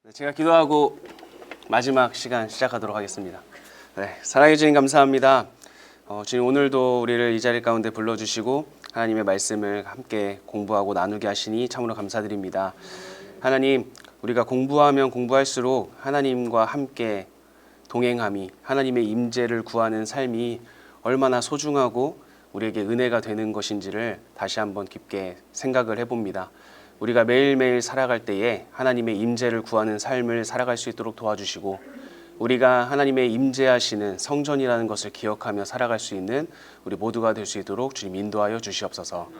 제가 기도하고 마지막 시간 시작하도록 하겠습니다. 사랑해 주님 감사합니다. 주님 오늘도 우리를 이 자리 가운데 불러주시고 하나님의 말씀을 함께 공부하고 나누게 하시니 참으로 감사드립니다. 하나님, 우리가 공부하면 공부할수록 하나님과 함께 동행함이, 하나님의 임재를 구하는 삶이 얼마나 소중하고 우리에게 은혜가 되는 것인지를 다시 한번 깊게 생각을 해봅니다. 우리가 매일매일 살아갈 때에 하나님의 임재를 구하는 삶을 살아갈 수 있도록 도와주시고, 우리가 하나님의 임재하시는 성전이라는 것을 기억하며 살아갈 수 있는 우리 모두가 될 수 있도록 주님 인도하여 주시옵소서.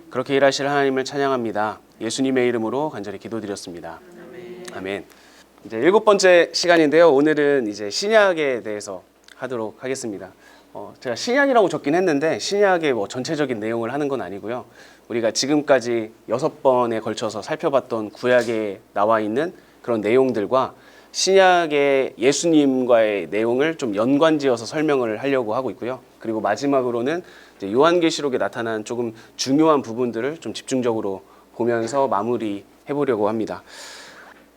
그렇게 일하실 하나님을 찬양합니다. 예수님의 이름으로 간절히 기도드렸습니다. 아멘. 이제 7번째 시간인데요. 오늘은 이제 신약에 대해서 하도록 하겠습니다. 제가 신약이라고 적긴 했는데 신약의 전체적인 내용을 하는 건 아니고요. 우리가 지금까지 6번에 걸쳐서 살펴봤던 구약에 나와 있는 그런 내용들과 신약의 예수님과의 내용을 좀 연관지어서 설명을 하려고 하고 있고요. 그리고 마지막으로는 이제 요한계시록에 나타난 조금 중요한 부분들을 좀 집중적으로 보면서 마무리해 보려고 합니다.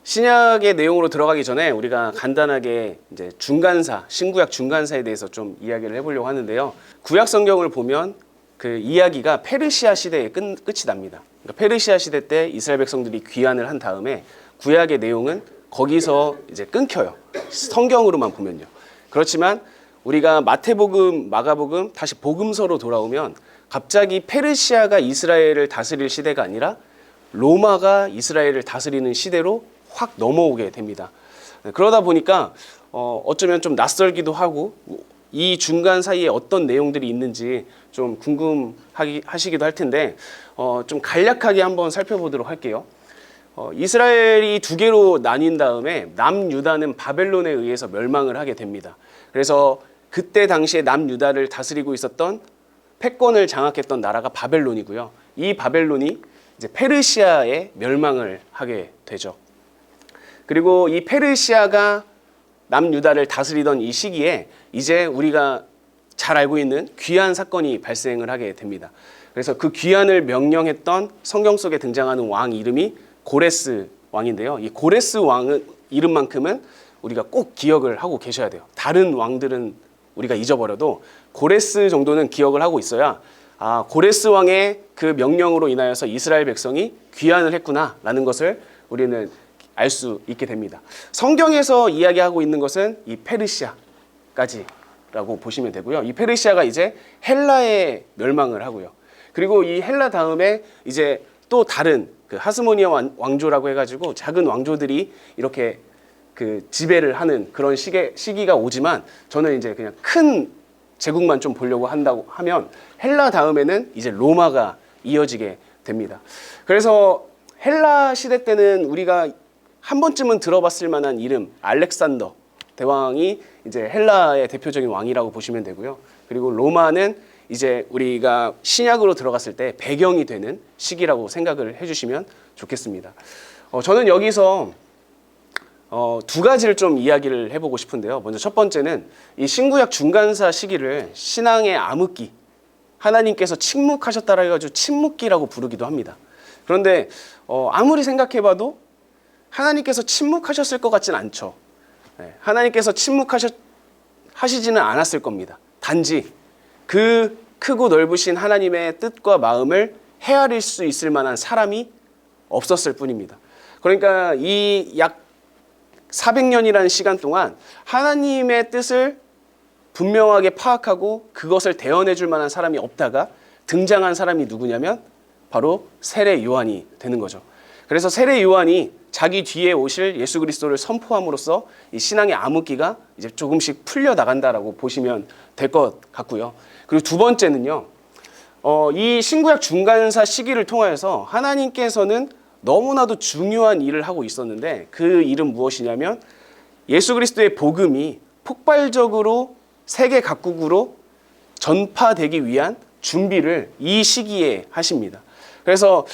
신약의 내용으로 들어가기 전에 우리가 간단하게 이제 중간사, 신구약 중간사에 대해서 좀 이야기를 해보려고 하는데요. 구약 성경을 보면 그 이야기가 페르시아 시대에 끝이 납니다. 그러니까 페르시아 시대 때 이스라엘 백성들이 귀환을 한 다음에 구약의 내용은 거기서 이제 끊겨요. 성경으로만 보면요. 그렇지만 우리가 마태복음, 마가복음, 다시 복음서로 돌아오면 갑자기 페르시아가 이스라엘을 다스릴 시대가 아니라 로마가 이스라엘을 다스리는 시대로 확 넘어오게 됩니다. 그러다 보니까 어쩌면 좀 낯설기도 하고 이 중간 사이에 어떤 내용들이 있는지 좀 궁금하시기도 할 텐데 좀 간략하게 한번 살펴보도록 할게요. 이스라엘이 두 개로 나뉜 다음에 남유다는 바벨론에 의해서 멸망을 하게 됩니다. 그래서 그때 당시에 남유다를 다스리고 있었던 패권을 장악했던 나라가 바벨론이고요. 이 바벨론이 이제 페르시아에 멸망을 하게 되죠. 그리고 이 페르시아가 남유다를 다스리던 이 시기에 이제 우리가 잘 알고 있는 귀환 사건이 발생을 하게 됩니다. 그래서 그 귀환을 명령했던 성경 속에 등장하는 왕 이름이 고레스 왕인데요. 이 고레스 왕의 이름만큼은 우리가 꼭 기억을 하고 계셔야 돼요. 다른 왕들은 우리가 잊어버려도 고레스 정도는 기억을 하고 있어야 고레스 왕의 그 명령으로 인하여서 이스라엘 백성이 귀환을 했구나라는 것을 우리는 알 수 있게 됩니다. 성경에서 이야기하고 있는 것은 이 페르시아까지라고 보시면 되고요. 이 페르시아가 이제 헬라에 멸망을 하고요. 그리고 이 헬라 다음에 이제 또 다른 그 하스모니아 왕조라고 해가지고 작은 왕조들이 이렇게 그 지배를 하는 그런 시기가 오지만 저는 이제 그냥 큰 제국만 좀 보려고 한다고 하면 헬라 다음에는 이제 로마가 이어지게 됩니다. 그래서 헬라 시대 때는 우리가 한 번쯤은 들어봤을 만한 이름 알렉산더 대왕이 이제 헬라의 대표적인 왕이라고 보시면 되고요. 그리고 로마는 이제 우리가 신약으로 들어갔을 때 배경이 되는 시기라고 생각을 해주시면 좋겠습니다. 저는 여기서 두 가지를 좀 이야기를 해보고 싶은데요. 먼저 첫 번째는 이 신구약 중간사 시기를 신앙의 암흑기, 하나님께서 침묵하셨다라 해가지고 침묵기라고 부르기도 합니다. 그런데 아무리 생각해봐도 하나님께서 침묵하셨을 것 같진 않죠. 하나님께서 침묵하시지는 않았을 겁니다. 단지 그 크고 넓으신 하나님의 뜻과 마음을 헤아릴 수 있을 만한 사람이 없었을 뿐입니다. 그러니까 이 약 400년이라는 시간 동안 하나님의 뜻을 분명하게 파악하고 그것을 대언해 줄 만한 사람이 없다가 등장한 사람이 누구냐면 바로 세례 요한이 되는 거죠. 그래서 세례 요한이 자기 뒤에 오실 예수 그리스도를 선포함으로써 이 신앙의 암흑기가 이제 조금씩 풀려 나간다라고 보시면 될 것 같고요. 그리고 두 번째는요, 이 신구약 중간사 시기를 통하여서 하나님께서는 너무나도 중요한 일을 하고 있었는데 그 일은 무엇이냐면 예수 그리스도의 복음이 폭발적으로 세계 각국으로 전파되기 위한 준비를 이 시기에 하십니다. 그래서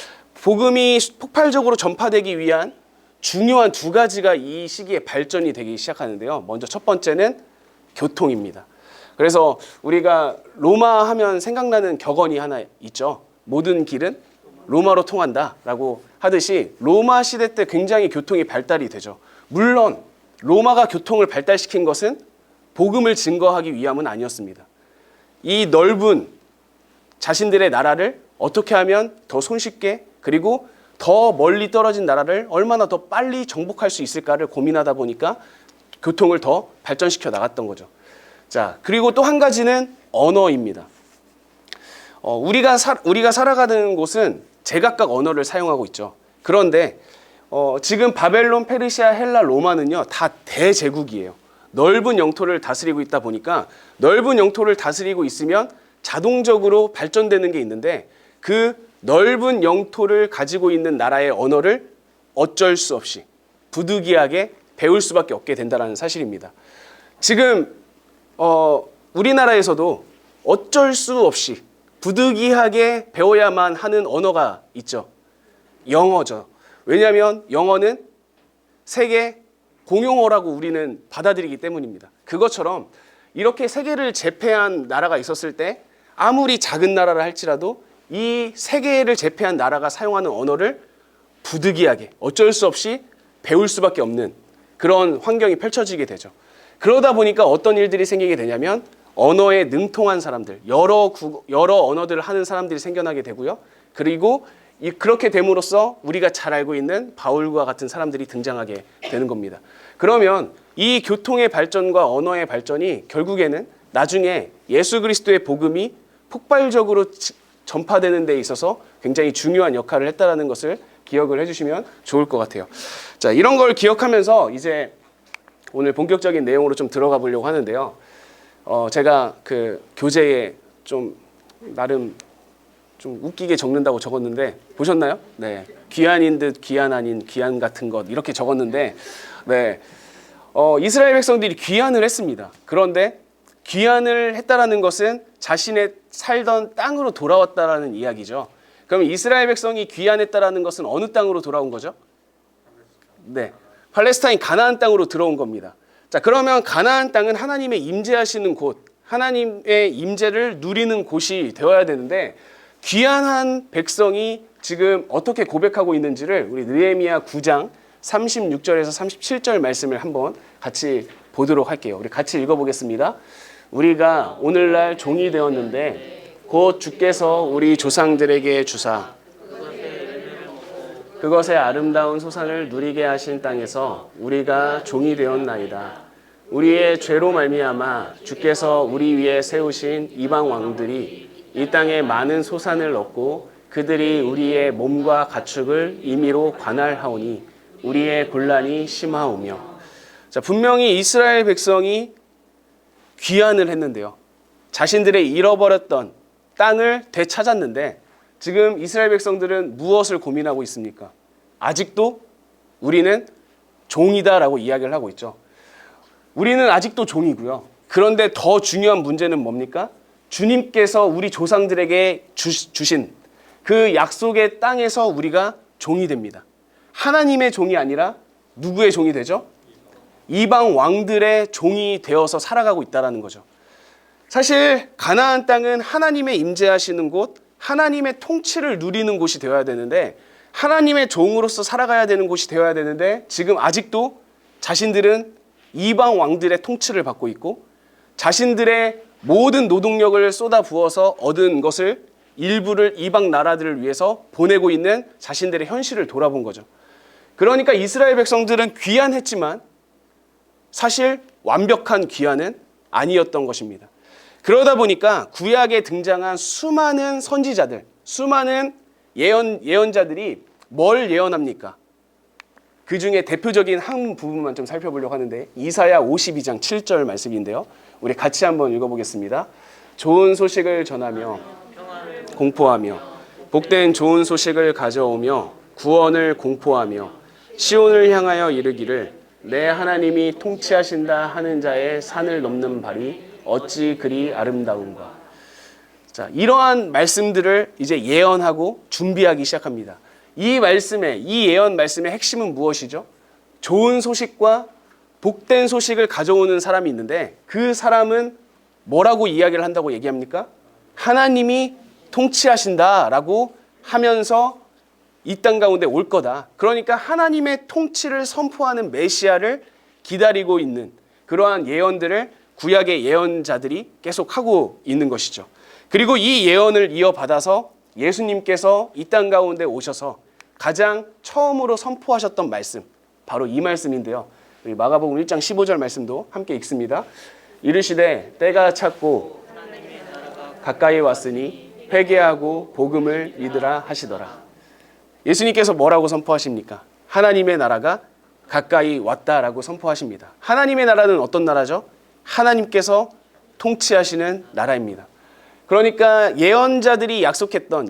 복음이 폭발적으로 전파되기 위한 중요한 두 가지가 이 시기에 발전이 되기 시작하는데요. 먼저 첫 번째는 교통입니다. 그래서 우리가 로마 하면 생각나는 격언이 하나 있죠. 모든 길은 로마로 통한다라고 하듯이 로마 시대 때 굉장히 교통이 발달이 되죠. 물론 로마가 교통을 발달시킨 것은 복음을 증거하기 위함은 아니었습니다. 이 넓은 자신들의 나라를 어떻게 하면 더 손쉽게 그리고 더 멀리 떨어진 나라를 얼마나 더 빨리 정복할 수 있을까를 고민하다 보니까 교통을 더 발전시켜 나갔던 거죠. 자, 그리고 또 한 가지는 언어입니다. 우리가 살아가는 곳은 제각각 언어를 사용하고 있죠. 그런데 지금 바벨론, 페르시아, 헬라, 로마는요 다 대제국이에요. 넓은 영토를 다스리고 있다 보니까 넓은 영토를 다스리고 있으면 자동적으로 발전되는 게 있는데 그 넓은 영토를 가지고 있는 나라의 언어를 어쩔 수 없이 부득이하게 배울 수밖에 없게 된다는 사실입니다. 지금 우리나라에서도 어쩔 수 없이 부득이하게 배워야만 하는 언어가 있죠. 영어죠. 왜냐하면 영어는 세계 공용어라고 우리는 받아들이기 때문입니다. 그것처럼 이렇게 세계를 제패한 나라가 있었을 때 아무리 작은 나라라 할지라도 이 세계를 제패한 나라가 사용하는 언어를 부득이하게 어쩔 수 없이 배울 수밖에 없는 그런 환경이 펼쳐지게 되죠. 그러다 보니까 어떤 일들이 생기게 되냐면 언어에 능통한 사람들, 여러 언어들을 하는 사람들이 생겨나게 되고요. 그리고 그렇게 됨으로써 우리가 잘 알고 있는 바울과 같은 사람들이 등장하게 되는 겁니다. 그러면 이 교통의 발전과 언어의 발전이 결국에는 나중에 예수 그리스도의 복음이 폭발적으로 전파되는 데 있어서 굉장히 중요한 역할을 했다는 것을 기억을 해주시면 좋을 것 같아요. 자, 이런 걸 기억하면서 이제 오늘 본격적인 내용으로 좀 들어가 보려고 하는데요. 제가 그 교재에 좀 나름 좀 웃기게 적는다고 적었는데 보셨나요? 네, 귀한인 듯 귀한 아닌 귀한 같은 것 이렇게 적었는데 네, 이스라엘 백성들이 귀환을 했습니다. 그런데 귀환을 했다라는 것은 자신의 살던 땅으로 돌아왔다라는 이야기죠. 그럼 이스라엘 백성이 귀환했다라는 것은 어느 땅으로 돌아온 거죠? 네, 팔레스타인 가나안 땅으로 들어온 겁니다. 자, 그러면 가나안 땅은 하나님의 임재하시는 곳, 하나님의 임재를 누리는 곳이 되어야 되는데 귀환한 백성이 지금 어떻게 고백하고 있는지를 우리 느헤미야 9장 36절에서 37절 말씀을 한번 같이 보도록 할게요. 우리 같이 읽어보겠습니다. 우리가 오늘날 종이 되었는데 곧 주께서 우리 조상들에게 주사 그것의 아름다운 소산을 누리게 하신 땅에서 우리가 종이 되었나이다. 우리의 죄로 말미암아 주께서 우리 위에 세우신 이방 왕들이 이 땅에 많은 소산을 얻고 그들이 우리의 몸과 가축을 임의로 관할하오니 우리의 곤란이 심하오며. 자, 분명히 이스라엘 백성이 귀환을 했는데요. 자신들의 잃어버렸던 땅을 되찾았는데 지금 이스라엘 백성들은 무엇을 고민하고 있습니까? 아직도 우리는 종이다라고 이야기를 하고 있죠. 우리는 아직도 종이고요. 그런데 더 중요한 문제는 뭡니까? 주님께서 우리 조상들에게 주신 그 약속의 땅에서 우리가 종이 됩니다. 하나님의 종이 아니라 누구의 종이 되죠? 이방 왕들의 종이 되어서 살아가고 있다는 거죠. 사실 가나안 땅은 하나님의 임재하시는 곳, 하나님의 통치를 누리는 곳이 되어야 되는데 하나님의 종으로서 살아가야 되는 곳이 되어야 되는데 지금 아직도 자신들은 이방 왕들의 통치를 받고 있고 자신들의 모든 노동력을 쏟아 부어서 얻은 것을 일부를 이방 나라들을 위해서 보내고 있는 자신들의 현실을 돌아본 거죠. 그러니까 이스라엘 백성들은 귀환했지만 사실 완벽한 귀환은 아니었던 것입니다. 그러다 보니까 구약에 등장한 수많은 선지자들, 수많은 예언자들이 뭘 예언합니까? 그 중에 대표적인 한 부분만 좀 살펴보려고 하는데 이사야 52장 7절 말씀인데요. 우리 같이 한번 읽어보겠습니다. 좋은 소식을 전하며 공포하며 복된 좋은 소식을 가져오며 구원을 공포하며 시온을 향하여 이르기를 내 하나님이 통치하신다 하는 자의 산을 넘는 발이 어찌 그리 아름다운가. 자, 이러한 말씀들을 이제 예언하고 준비하기 시작합니다. 이 예언 말씀의 핵심은 무엇이죠? 좋은 소식과 복된 소식을 가져오는 사람이 있는데 그 사람은 뭐라고 이야기를 한다고 얘기합니까? 하나님이 통치하신다라고 하면서 이 땅 가운데 올 거다. 그러니까 하나님의 통치를 선포하는 메시아를 기다리고 있는 그러한 예언들을 구약의 예언자들이 계속하고 있는 것이죠. 그리고 이 예언을 이어받아서 예수님께서 이 땅 가운데 오셔서 가장 처음으로 선포하셨던 말씀, 바로 이 말씀인데요. 우리 마가복음 1장 15절 말씀도 함께 읽습니다. 이르시되 때가 찼고 가까이 왔으니 회개하고 복음을 믿으라 하시더라. 예수님께서 뭐라고 선포하십니까? 하나님의 나라가 가까이 왔다라고 선포하십니다. 하나님의 나라는 어떤 나라죠? 하나님께서 통치하시는 나라입니다. 그러니까 예언자들이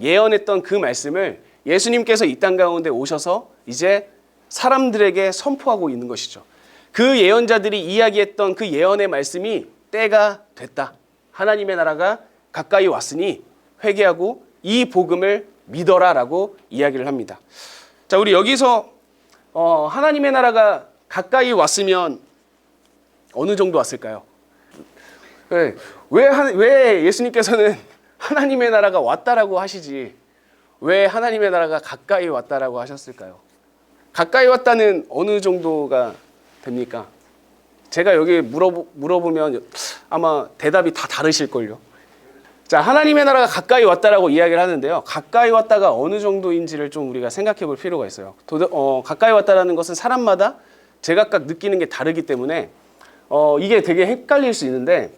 예언했던 그 말씀을 예수님께서 이 땅 가운데 오셔서 이제 사람들에게 선포하고 있는 것이죠. 그 예언자들이 이야기했던 그 예언의 말씀이 때가 됐다. 하나님의 나라가 가까이 왔으니 회개하고 이 복음을 믿어라라고 이야기를 합니다. 자, 우리 여기서 하나님의 나라가 가까이 왔으면 어느 정도 왔을까요? 왜 예수님께서는 하나님의 나라가 왔다라고 하시지 왜 하나님의 나라가 가까이 왔다라고 하셨을까요? 가까이 왔다는 어느 정도가 됩니까? 제가 여기 물어보면 아마 대답이 다 다르실걸요. 자, 하나님의 나라가 가까이 왔다라고 이야기를 하는데요. 가까이 왔다가 어느 정도인지를 좀 우리가 생각해 볼 필요가 있어요. 가까이 왔다라는 것은 사람마다 제각각 느끼는 게 다르기 때문에 이게 되게 헷갈릴 수 있는데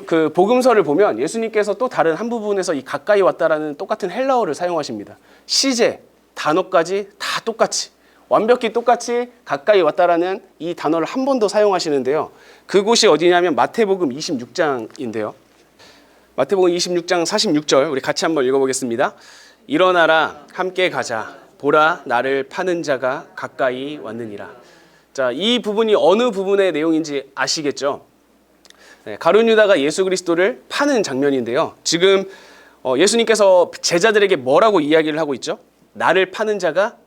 그 복음서를 보면 예수님께서 또 다른 한 부분에서 이 가까이 왔다라는 똑같은 헬라어를 사용하십니다. 시제, 단어까지 다 똑같이 완벽히 똑같이 가까이 왔다라는 이 단어를 한 번 더 사용하시는데요. 그곳이 어디냐면 마태복음 26장인데요. 마태복음 26장 46절 우리 같이 한번 읽어보겠습니다. 일어나라 함께 가자 보라 나를 파는 자가 가까이 왔느니라. 자, 이 부분이 어느 부분의 내용인지 아시겠죠? 가룟 유다가 예수 그리스도를 파는 장면인데요. 지금 예수님께서 제자들에게 뭐라고 이야기를 하고 있죠? 나를 파는 자가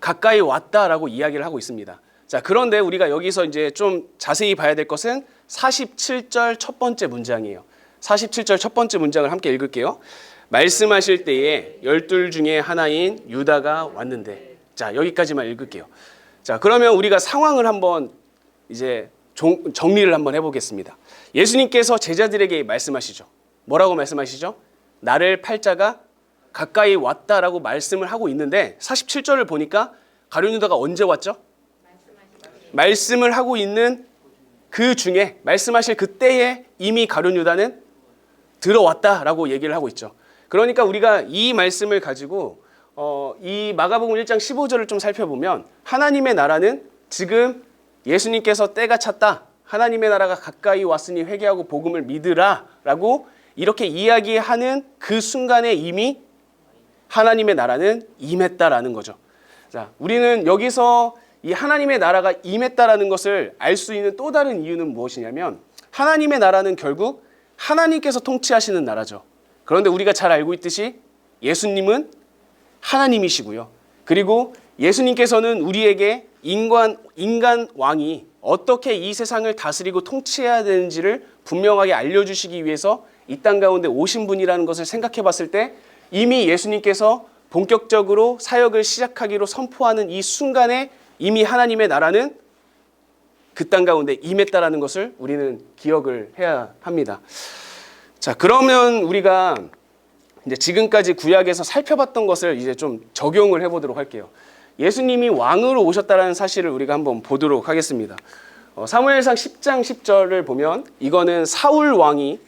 가까이 왔다라고 이야기를 하고 있습니다. 자, 그런데 우리가 여기서 이제 좀 자세히 봐야 될 것은 47절 첫 번째 문장이에요. 47절 첫 번째 문장을 함께 읽을게요. 말씀하실 때에 12 중에 하나인 유다가 왔는데. 자, 여기까지만 읽을게요. 자, 그러면 우리가 상황을 한번 이제 정리를 한번 해보겠습니다. 예수님께서 제자들에게 말씀하시죠. 뭐라고 말씀하시죠? 나를 팔 자가 가까이 왔다라고 말씀을 하고 있는데 47절을 보니까 가룟 유다가 언제 왔죠? 말씀을 하고 있는 그 중에 말씀하실 그때에 이미 가룟 유다는 들어왔다라고 얘기를 하고 있죠. 그러니까 우리가 이 말씀을 가지고 이 마가복음 1장 15절을 좀 살펴보면 하나님의 나라는 지금 예수님께서 때가 찼다. 하나님의 나라가 가까이 왔으니 회개하고 복음을 믿으라 라고 이렇게 이야기하는 그 순간에 이미 하나님의 나라는 임했다라는 거죠. 자, 우리는 여기서 이 하나님의 나라가 임했다라는 것을 알 수 있는 또 다른 이유는 무엇이냐면 하나님의 나라는 결국 하나님께서 통치하시는 나라죠. 그런데 우리가 잘 알고 있듯이 예수님은 하나님이시고요. 그리고 예수님께서는 우리에게 인간 왕이 어떻게 이 세상을 다스리고 통치해야 되는지를 분명하게 알려주시기 위해서 이 땅 가운데 오신 분이라는 것을 생각해 봤을 때 이미 예수님께서 본격적으로 사역을 시작하기로 선포하는 이 순간에 이미 하나님의 나라는 그 땅 가운데 임했다라는 것을 우리는 기억을 해야 합니다. 자, 그러면 우리가 이제 지금까지 구약에서 살펴봤던 것을 이제 좀 적용을 해보도록 할게요. 예수님이 왕으로 오셨다는 사실을 우리가 한번 보도록 하겠습니다. 사무엘상 10장 10절을 보면 이거는 사울 왕이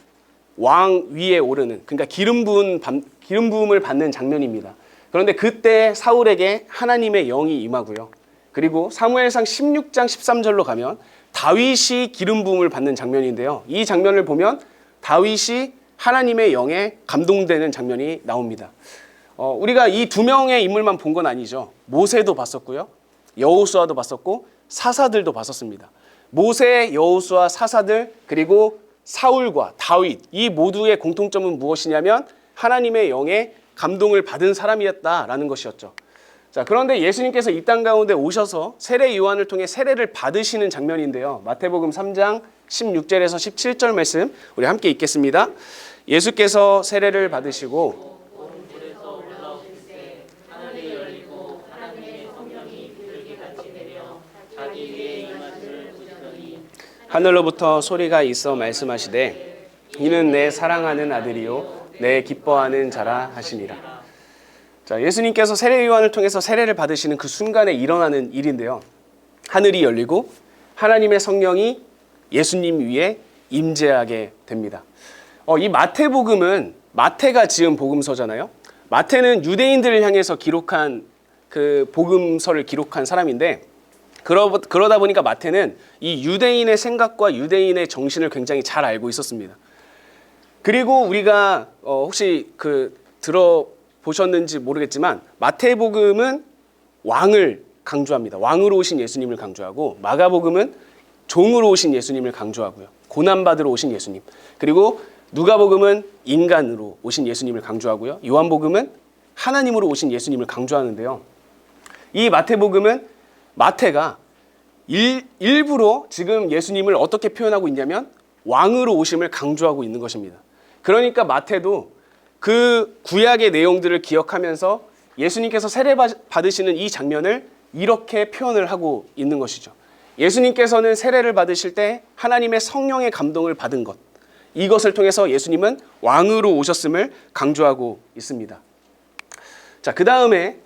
왕 위에 오르는, 그러니까 기름 부음을 받는 장면입니다. 그런데 그때 사울에게 하나님의 영이 임하고요. 그리고 사무엘상 16장 13절로 가면 다윗이 기름 부음을 받는 장면인데요. 이 장면을 보면 다윗이 하나님의 영에 감동되는 장면이 나옵니다. 우리가 이 두 명의 인물만 본 건 아니죠. 모세도 봤었고요. 여호수아도 봤었고 사사들도 봤었습니다. 모세, 여호수아, 사사들 그리고 사울과 다윗 이 모두의 공통점은 무엇이냐면 하나님의 영에 감동을 받은 사람이었다라는 것이었죠. 자, 그런데 예수님께서 이 땅 가운데 오셔서 세례 요한을 통해 세례를 받으시는 장면인데요. 마태복음 3장 16절에서 17절 말씀 우리 함께 읽겠습니다. 예수께서 세례를 받으시고 하늘로부터 소리가 있어 말씀하시되 이는 내 사랑하는 아들이요 내 기뻐하는 자라 하시니라. 자, 예수님께서 세례요한을 통해서 세례를 받으시는 그 순간에 일어나는 일인데요. 하늘이 열리고 하나님의 성령이 예수님 위에 임재하게 됩니다. 이 마태복음은 마태가 지은 복음서잖아요. 마태는 유대인들을 향해서 기록한 그 복음서를 기록한 사람인데 그러다 보니까 마태는 이 유대인의 생각과 유대인의 정신을 굉장히 잘 알고 있었습니다. 그리고 우리가 혹시 들어보셨는지 모르겠지만 마태복음은 왕을 강조합니다. 왕으로 오신 예수님을 강조하고 마가복음은 종으로 오신 예수님을 강조하고요. 고난받으러 오신 예수님. 그리고 누가복음은 인간으로 오신 예수님을 강조하고요. 요한복음은 하나님으로 오신 예수님을 강조하는데요. 이 마태복음은 마태가 일부러 지금 예수님을 어떻게 표현하고 있냐면 왕으로 오심을 강조하고 있는 것입니다. 그러니까 마태도 그 구약의 내용들을 기억하면서 예수님께서 세례 받으시는 이 장면을 이렇게 표현을 하고 있는 것이죠. 예수님께서는 세례를 받으실 때 하나님의 성령의 감동을 받은 것, 이것을 통해서 예수님은 왕으로 오셨음을 강조하고 있습니다. 자, 그 다음에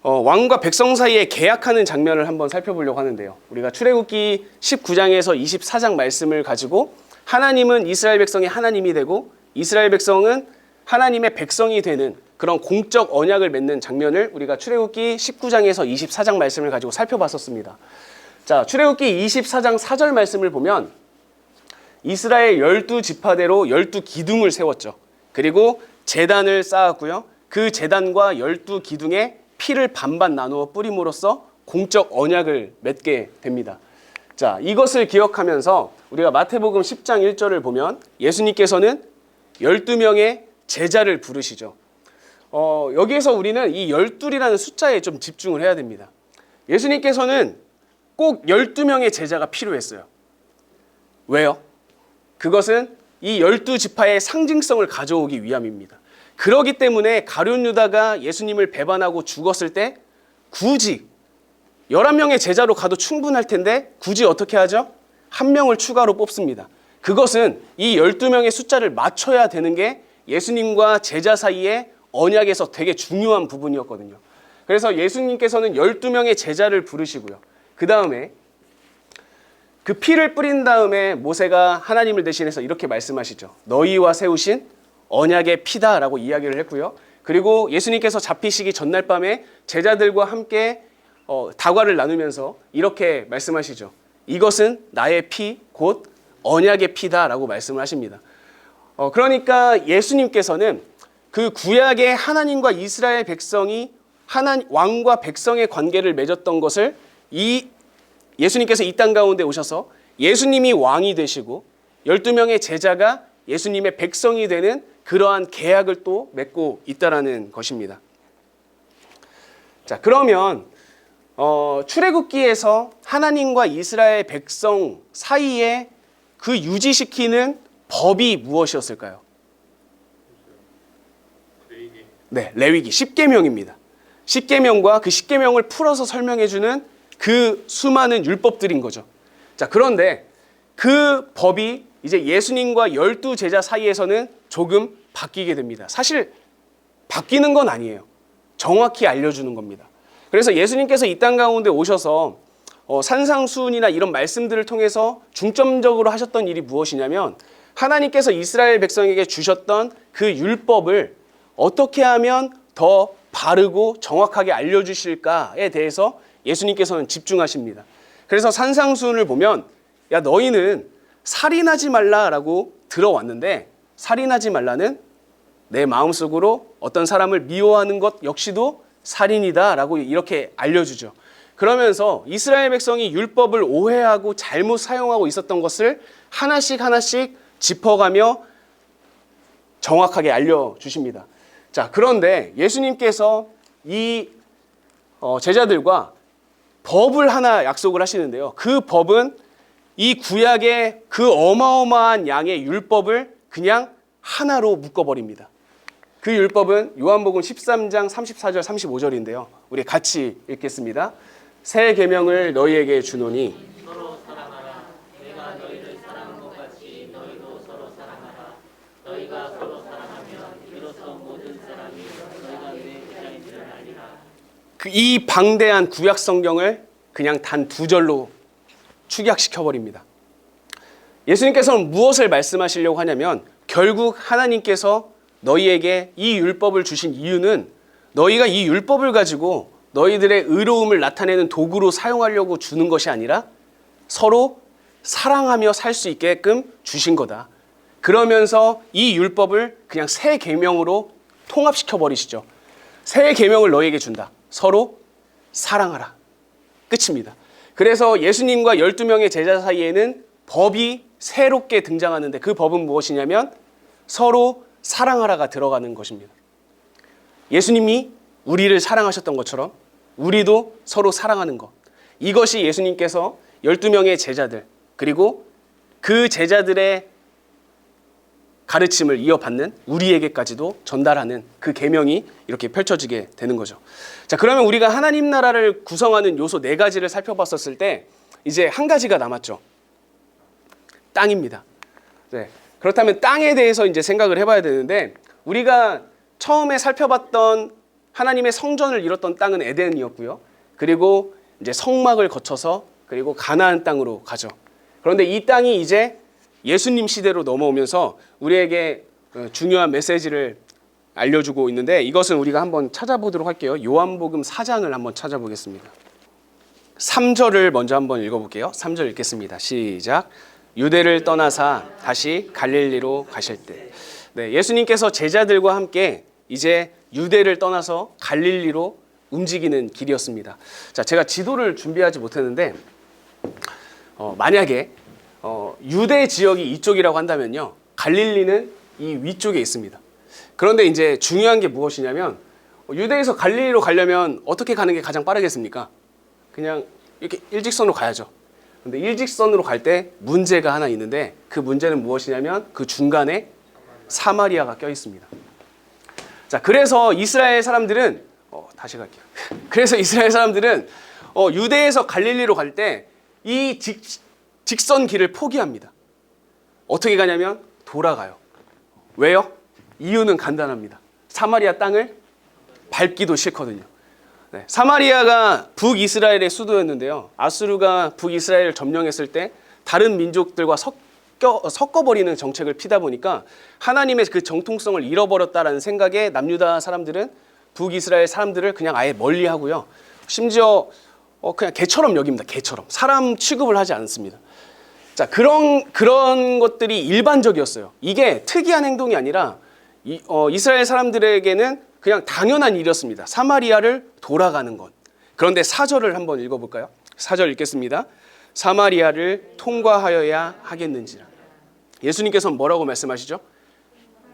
왕과 백성 사이에 계약하는 장면을 한번 살펴보려고 하는데요. 우리가 출애굽기 19장에서 24장 말씀을 가지고 하나님은 이스라엘 백성의 하나님이 되고 이스라엘 백성은 하나님의 백성이 되는 그런 공적 언약을 맺는 장면을 우리가 출애굽기 19장에서 24장 말씀을 가지고 살펴봤었습니다. 자, 출애굽기 24장 4절 말씀을 보면 이스라엘 12지파대로 12기둥을 세웠죠. 그리고 제단을 쌓았고요. 그 제단과 12기둥에 피를 반반 나누어 뿌림으로써 공적 언약을 맺게 됩니다. 자, 이것을 기억하면서 우리가 마태복음 10장 1절을 보면 예수님께서는 12명의 제자를 부르시죠. 여기에서 우리는 이 12이라는 숫자에 좀 집중을 해야 됩니다. 예수님께서는 꼭 12명의 제자가 필요했어요. 왜요? 그것은 이 12지파의 상징성을 가져오기 위함입니다. 그러기 때문에 가룟 유다가 예수님을 배반하고 죽었을 때 굳이 11명의 제자로 가도 충분할 텐데 굳이 어떻게 하죠? 한 명을 추가로 뽑습니다. 그것은 이 12명의 숫자를 맞춰야 되는 게 예수님과 제자 사이의 언약에서 되게 중요한 부분이었거든요. 그래서 예수님께서는 12명의 제자를 부르시고요. 그 다음에 그 피를 뿌린 다음에 모세가 하나님을 대신해서 이렇게 말씀하시죠. 너희와 세우신 언약의 피다라고 이야기를 했고요. 그리고 예수님께서 잡히시기 전날 밤에 제자들과 함께 다과를 나누면서 이렇게 말씀하시죠. 이것은 나의 피, 곧 언약의 피다라고 말씀을 하십니다. 그러니까 예수님께서는 그 구약의 하나님과 이스라엘 백성이 왕과 백성의 관계를 맺었던 것을 예수님께서 이 땅 가운데 오셔서 예수님이 왕이 되시고 12명의 제자가 예수님의 백성이 되는 그러한 계약을 또 맺고 있다라는 것입니다. 자, 그러면 출애굽기에서 하나님과 이스라엘 백성 사이에 그 유지시키는 법이 무엇이었을까요? 네, 레위기 10계명입니다. 10계명과 그 10계명을 풀어서 설명해주는 그 수많은 율법들인 거죠. 자, 그런데 그 법이 이제 예수님과 12제자 사이에서는 조금 바뀌게 됩니다. 사실 바뀌는 건 아니에요. 정확히 알려주는 겁니다. 그래서 예수님께서 이 땅 가운데 오셔서 산상수훈이나 이런 말씀들을 통해서 중점적으로 하셨던 일이 무엇이냐면 하나님께서 이스라엘 백성에게 주셨던 그 율법을 어떻게 하면 더 바르고 정확하게 알려주실까에 대해서 예수님께서는 집중하십니다. 그래서 산상수훈을 보면 야, 너희는 살인하지 말라라고 들어왔는데 살인하지 말라는 내 마음속으로 어떤 사람을 미워하는 것 역시도 살인이다라고 이렇게 알려주죠. 그러면서 이스라엘 백성이 율법을 오해하고 잘못 사용하고 있었던 것을 하나씩 하나씩 짚어가며 정확하게 알려주십니다. 자, 그런데 예수님께서 이 제자들과 법을 하나 약속을 하시는데요. 그 법은 이 구약의 그 어마어마한 양의 율법을 그냥 하나로 묶어버립니다. 그 율법은 요한복음 13장 34절 35절인데요. 우리 같이 읽겠습니다. 새 계명을 너희에게 주노니 이 방대한 구약 성경을 그냥 단 2절로 축약시켜 버립니다. 예수님께서는 무엇을 말씀하시려고 하냐면 결국 하나님께서 너희에게 이 율법을 주신 이유는 너희가 이 율법을 가지고 너희들의 의로움을 나타내는 도구로 사용하려고 주는 것이 아니라 서로 사랑하며 살 수 있게끔 주신 거다. 그러면서 이 율법을 그냥 새 계명으로 통합시켜 버리시죠. 새 계명을 너희에게 준다. 서로 사랑하라. 끝입니다. 그래서 예수님과 12명의 제자 사이에는 법이 새롭게 등장하는데 그 법은 무엇이냐면 서로 사랑하라가 들어가는 것입니다. 예수님이 우리를 사랑하셨던 것처럼 우리도 서로 사랑하는 것. 이것이 예수님께서 12명의 제자들 그리고 그 제자들의 가르침을 이어받는 우리에게까지도 전달하는 그 계명이 이렇게 펼쳐지게 되는 거죠. 자, 그러면 우리가 하나님 나라를 구성하는 요소 4가지를 살펴봤었을 때 이제 한 가지가 남았죠. 땅입니다. 네. 그렇다면 땅에 대해서 이제 생각을 해봐야 되는데 우리가 처음에 살펴봤던 하나님의 성전을 이뤘던 땅은 에덴이었고요. 그리고 이제 성막을 거쳐서 그리고 가나안 땅으로 가죠. 그런데 이 땅이 이제 예수님 시대로 넘어오면서 우리에게 중요한 메시지를 알려주고 있는데 이것은 우리가 한번 찾아보도록 할게요. 요한복음 4장을 한번 찾아보겠습니다. 3절을 먼저 한번 읽어볼게요. 3절 읽겠습니다. 시작. 유대를 떠나사 다시 갈릴리로 가실 때. 네, 예수님께서 제자들과 함께 이제 유대를 떠나서 갈릴리로 움직이는 길이었습니다. 자, 제가 지도를 준비하지 못했는데 만약에 유대 지역이 이쪽이라고 한다면요, 갈릴리는 이 위쪽에 있습니다. 그런데 이제 중요한 게 무엇이냐면 유대에서 갈릴리로 가려면 어떻게 가는 게 가장 빠르겠습니까? 그냥 이렇게 일직선으로 가야죠. 근데 일직선으로 갈 때 문제가 하나 있는데 그 문제는 무엇이냐면 그 중간에 사마리아가 껴 있습니다. 자, 그래서 이스라엘 사람들은 다시 갈게요. 그래서 이스라엘 사람들은 유대에서 갈릴리로 갈 때 이 직선 길을 포기합니다. 어떻게 가냐면 돌아가요. 왜요? 이유는 간단합니다. 사마리아 땅을 밟기도 싫거든요. 네, 사마리아가 북이스라엘의 수도였는데요. 아수르가 북이스라엘을 점령했을 때 다른 민족들과 섞어버리는 정책을 피다 보니까 하나님의 그 정통성을 잃어버렸다라는 생각에 남유다 사람들은 북이스라엘 사람들을 그냥 아예 멀리하고요. 심지어 그냥 개처럼 여깁니다. 개처럼. 사람 취급을 하지 않습니다. 자, 그런 것들이 일반적이었어요. 이게 특이한 행동이 아니라 이스라엘 사람들에게는 그냥 당연한 일이었습니다. 사마리아를 돌아가는 것. 그런데 4절을 한번 읽어볼까요? 4절 읽겠습니다. 사마리아를 통과하여야 하겠는지라. 예수님께서는 뭐라고 말씀하시죠?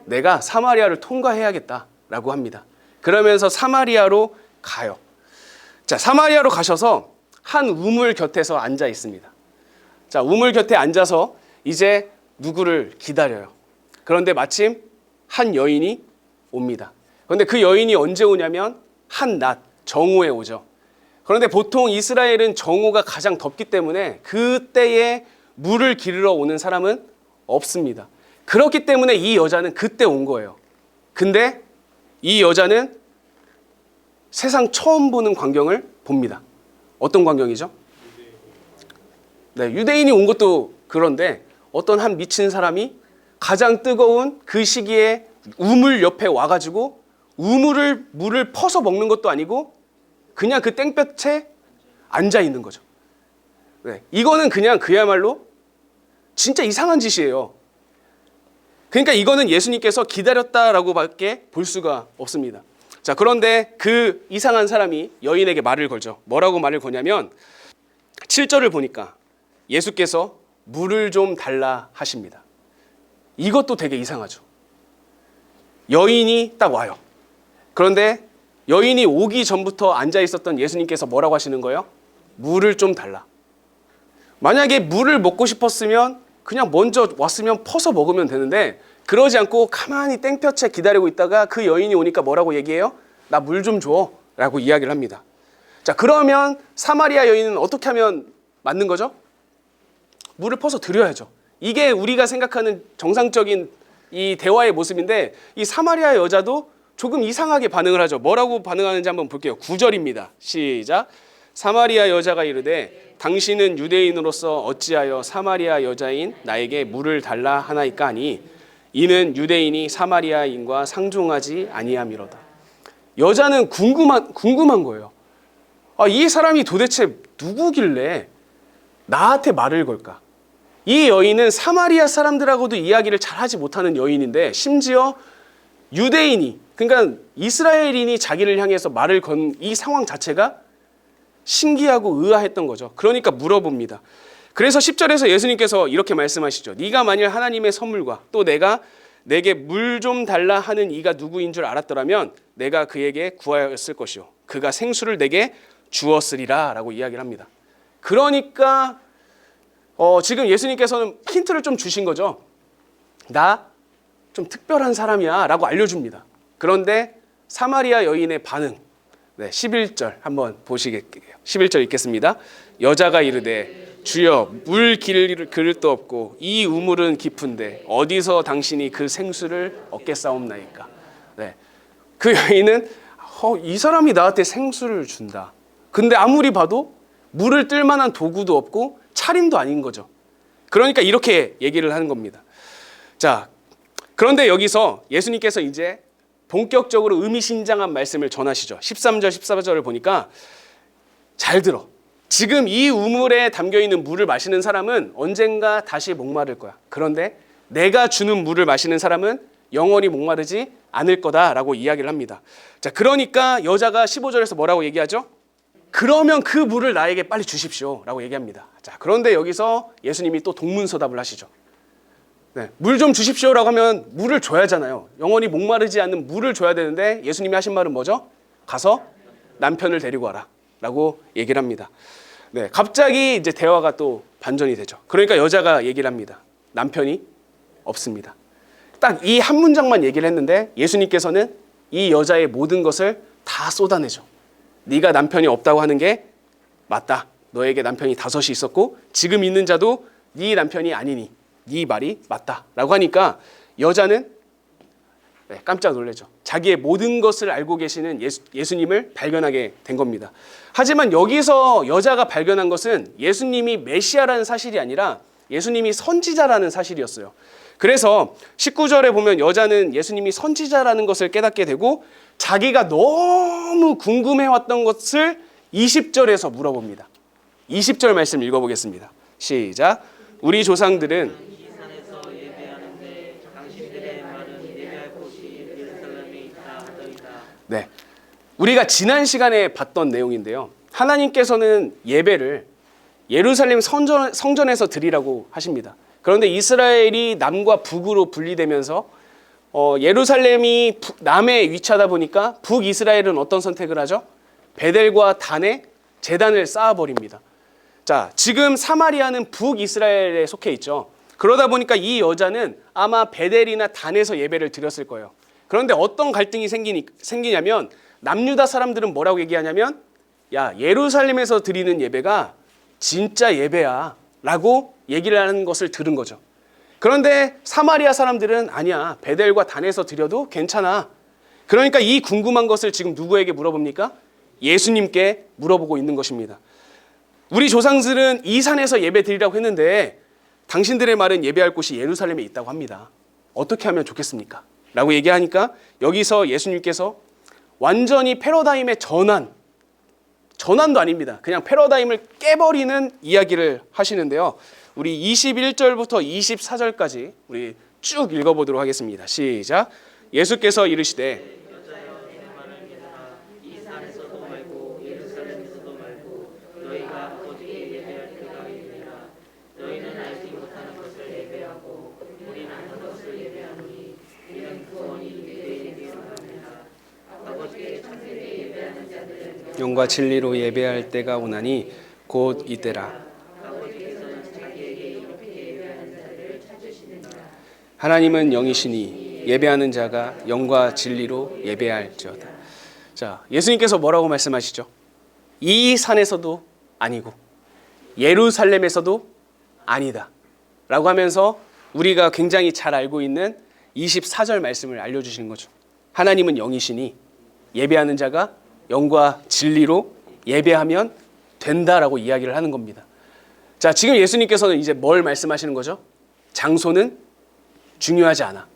내가 사마리아를 통과해야겠다라고 합니다. 그러면서 사마리아로 가요. 자, 사마리아로 가셔서 한 우물 곁에서 앉아 있습니다. 자, 우물 곁에 앉아서 이제 누구를 기다려요. 그런데 마침 한 여인이 옵니다. 그런데 그 여인이 언제 오냐면 한낮 정오에 오죠. 그런데 보통 이스라엘은 정오가 가장 덥기 때문에 그때에 물을 기르러 오는 사람은 없습니다. 그렇기 때문에 이 여자는 그때 온 거예요. 근데 이 여자는 세상 처음 보는 광경을 봅니다. 어떤 광경이죠? 네, 유대인이 온 것도 그런데 어떤 한 미친 사람이 가장 뜨거운 그 시기에 우물 옆에 와가지고 물을 퍼서 먹는 것도 아니고 그냥 그 땡볕에 앉아 있는 거죠. 네, 이거는 그냥 그야말로 진짜 이상한 짓이에요. 그러니까 이거는 예수님께서 기다렸다라고밖에 볼 수가 없습니다. 자, 그런데 그 이상한 사람이 여인에게 말을 걸죠. 뭐라고 말을 거냐면 7절을 보니까 예수께서 물을 좀 달라 하십니다. 이것도 되게 이상하죠. 여인이 딱 와요. 그런데 여인이 오기 전부터 앉아 있었던 예수님께서 뭐라고 하시는 거예요? 물을 좀 달라. 만약에 물을 먹고 싶었으면 그냥 먼저 왔으면 퍼서 먹으면 되는데 그러지 않고 가만히 땡볕에 기다리고 있다가 그 여인이 오니까 뭐라고 얘기해요? 나 물 좀 줘 라고 이야기를 합니다. 자, 그러면 사마리아 여인은 어떻게 하면 맞는 거죠? 물을 퍼서 드려야죠. 이게 우리가 생각하는 정상적인 이 대화의 모습인데 이 사마리아 여자도 조금 이상하게 반응을 하죠. 뭐라고 반응하는지 한번 볼게요. 9절입니다. 시작. 사마리아 여자가 이르되 당신은 유대인으로서 어찌하여 사마리아 여자인 나에게 물을 달라 하나이까 하니 이는 유대인이 사마리아인과 상종하지 아니함이로다. 여자는 궁금한 거예요. 이 사람이 도대체 누구길래 나한테 말을 걸까? 이 여인은 사마리아 사람들하고도 이야기를 잘하지 못하는 여인인데 심지어 유대인이, 그러니까 이스라엘인이 자기를 향해서 말을 건 이 상황 자체가 신기하고 의아했던 거죠. 그러니까 물어봅니다. 그래서 10절에서 예수님께서 이렇게 말씀하시죠. 네가 만일 하나님의 선물과 또 내게 물 좀 달라 하는 이가 누구인 줄 알았더라면 내가 그에게 구하였을 것이요 그가 생수를 내게 주었으리라 라고 이야기를 합니다. 그러니까 지금 예수님께서는 힌트를 좀 주신 거죠. 나 좀 특별한 사람이야 라고 알려줍니다. 그런데 사마리아 여인의 반응, 11절 한번 보시겠게요. 11절 읽겠습니다. 여자가 이르되 주여 물 기를 그릇도 없고 이 우물은 깊은데 어디서 당신이 그 생수를 얻겠사옵나이까. 그 여인은 이 사람이 나한테 생수를 준다. 근데 아무리 봐도 물을 뜰 만한 도구도 없고 차림도 아닌 거죠. 그러니까 이렇게 얘기를 하는 겁니다. 자, 그런데 여기서 예수님께서 이제 본격적으로 의미심장한 말씀을 전하시죠. 13절, 14절을 보니까 잘 들어. 지금 이 우물에 담겨있는 물을 마시는 사람은 언젠가 다시 목마를 거야. 그런데 내가 주는 물을 마시는 사람은 영원히 목마르지 않을 거다라고 이야기를 합니다. 자, 그러니까 여자가 15절에서 뭐라고 얘기하죠? 그러면 그 물을 나에게 빨리 주십시오 라고 얘기합니다. 자, 그런데 여기서 예수님이 또 동문서답을 하시죠. 물 좀 주십시오라고 하면 물을 줘야 하잖아요. 영원히 목마르지 않는 물을 줘야 되는데 예수님이 하신 말은 뭐죠? 가서 남편을 데리고 와라 라고 얘기를 합니다. 갑자기 이제 대화가 또 반전이 되죠. 그러니까 여자가 얘기를 합니다. 남편이 없습니다. 딱 이 한 문장만 얘기를 했는데 예수님께서는 이 여자의 모든 것을 다 쏟아내죠. 네가 남편이 없다고 하는 게 맞다. 너에게 남편이 5이 있었고 지금 있는 자도 네 남편이 아니니 네 말이 맞다 라고 하니까 여자는 깜짝 놀라죠. 자기의 모든 것을 알고 계시는 예수님을 발견하게 된 겁니다. 하지만 여기서 여자가 발견한 것은 예수님이 메시아라는 사실이 아니라 예수님이 선지자라는 사실이었어요. 그래서 19절에 보면 여자는 예수님이 선지자라는 것을 깨닫게 되고 자기가 너무 궁금해왔던 것을 20절에서 물어봅니다. 20절 말씀 읽어보겠습니다. 시작. 우리 조상들은 우리가 지난 시간에 봤던 내용인데요. 하나님께서는 예배를 예루살렘 성전에서 드리라고 하십니다. 그런데 이스라엘이 남과 북으로 분리되면서 예루살렘이 남에 위치하다 보니까 북이스라엘은 어떤 선택을 하죠? 베델과 단에 제단을 쌓아버립니다. 자, 지금 사마리아는 북이스라엘에 속해 있죠. 그러다 보니까 이 여자는 아마 베델이나 단에서 예배를 드렸을 거예요. 그런데 어떤 갈등이 생기냐면 남유다 사람들은 뭐라고 얘기하냐면 야, 예루살렘에서 드리는 예배가 진짜 예배야 라고 얘기를 하는 것을 들은 거죠. 그런데 사마리아 사람들은 아니야, 베델과 단에서 드려도 괜찮아. 그러니까 이 궁금한 것을 지금 누구에게 물어봅니까? 예수님께 물어보고 있는 것입니다. 우리 조상들은 이 산에서 예배 드리라고 했는데 당신들의 말은 예배할 곳이 예루살렘에 있다고 합니다. 어떻게 하면 좋겠습니까? 라고 얘기하니까 여기서 예수님께서 완전히 패러다임의 전환도 아닙니다. 그냥 패러다임을 깨버리는 이야기를 하시는데요. 우리 21절부터 24절까지 우리 쭉 읽어보도록 하겠습니다. 시작. 예수께서 이르시되 영과 진리로 예배할 때가 오나니 곧 이때라. 하나님은 영이시니 예배하는 자가 영과 진리로 예배할지어다. 자, 예수님께서 뭐라고 말씀하시죠? 이 산에서도 아니고 예루살렘에서도 아니다 라고 하면서 우리가 굉장히 잘 알고 있는 24절 말씀을 알려주시는 거죠. 하나님은 영이시니 예배하는 자가 영과 진리로 예배하면 된다라고 이야기를 하는 겁니다. 자, 지금 예수님께서는 이제 뭘 말씀하시는 거죠? 장소는 중요하지 않아.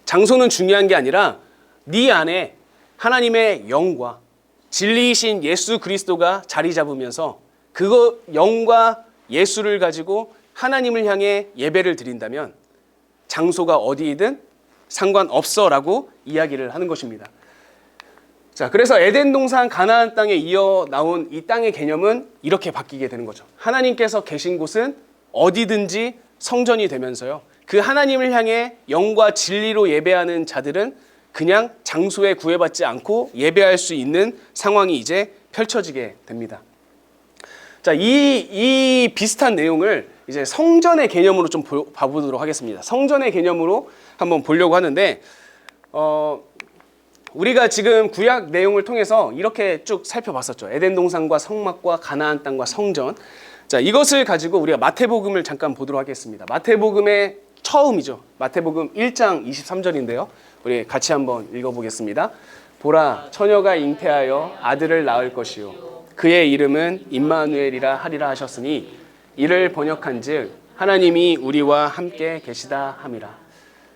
장소는 중요한 게 아니라 네 안에 하나님의 영과 진리이신 예수 그리스도가 자리 잡으면서 그거 영과 예수를 가지고 하나님을 향해 예배를 드린다면 장소가 어디이든 상관없어라고 이야기를 하는 것입니다. 자, 그래서 에덴 동산 가나안 땅에 이어 나온 이 땅의 개념은 이렇게 바뀌게 되는 거죠. 하나님께서 계신 곳은 어디든지 성전이 되면서요. 그 하나님을 향해 영과 진리로 예배하는 자들은 그냥 장소에 구애받지 않고 예배할 수 있는 상황이 이제 펼쳐지게 됩니다. 자, 이 비슷한 내용을 이제 성전의 개념으로 좀 봐보도록 하겠습니다. 성전의 개념으로 한번 보려고 하는데, 우리가 지금 구약 내용을 통해서 이렇게 쭉 살펴봤었죠. 에덴 동산과 성막과 가나안 땅과 성전. 자, 이것을 가지고 우리가 마태복음을 잠깐 보도록 하겠습니다. 마태복음의 처음이죠. 마태복음 1장 23절인데요. 우리 같이 한번 읽어보겠습니다. 보라, 처녀가 잉태하여 아들을 낳을 것이요 그의 이름은 임마누엘이라 하리라 하셨으니 이를 번역한즉 하나님이 우리와 함께 계시다 함이라.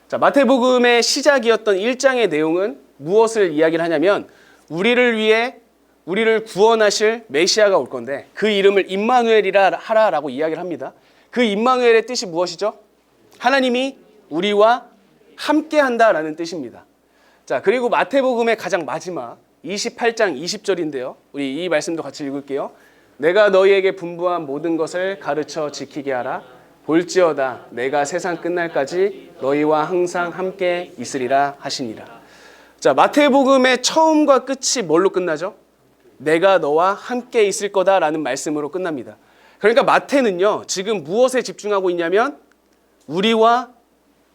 자, 마태복음의 시작이었던 1장의 내용은 무엇을 이야기를 하냐면 우리를 위해 우리를 구원하실 메시아가 올 건데 그 이름을 임마누엘이라 하라라고 이야기를 합니다. 그 임마누엘의 뜻이 무엇이죠? 하나님이 우리와 함께 한다라는 뜻입니다. 자, 그리고 마태복음의 가장 마지막 28장 20절인데요. 우리 이 말씀도 같이 읽을게요. 내가 너희에게 분부한 모든 것을 가르쳐 지키게 하라. 볼지어다 내가 세상 끝날까지 너희와 항상 함께 있으리라 하시니라. 자, 마태복음의 처음과 끝이 뭘로 끝나죠? 내가 너와 함께 있을 거다라는 말씀으로 끝납니다. 그러니까 마태는요, 지금 무엇에 집중하고 있냐면 우리와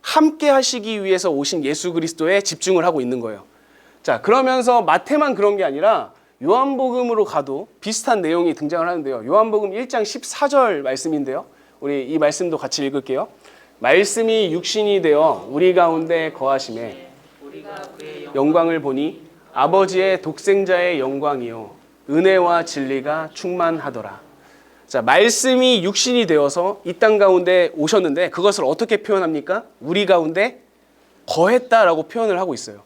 함께 하시기 위해서 오신 예수 그리스도에 집중을 하고 있는 거예요. 자, 그러면서 마태만 그런 게 아니라 요한복음으로 가도 비슷한 내용이 등장을 하는데요. 요한복음 1장 14절 말씀인데요. 우리 이 말씀도 같이 읽을게요. 말씀이 육신이 되어 우리 가운데 거하심에 영광을 보니 아버지의 독생자의 영광이요 은혜와 진리가 충만하더라. 자, 말씀이 육신이 되어서 이 땅 가운데 오셨는데 그것을 어떻게 표현합니까? 우리 가운데 거했다라고 표현을 하고 있어요.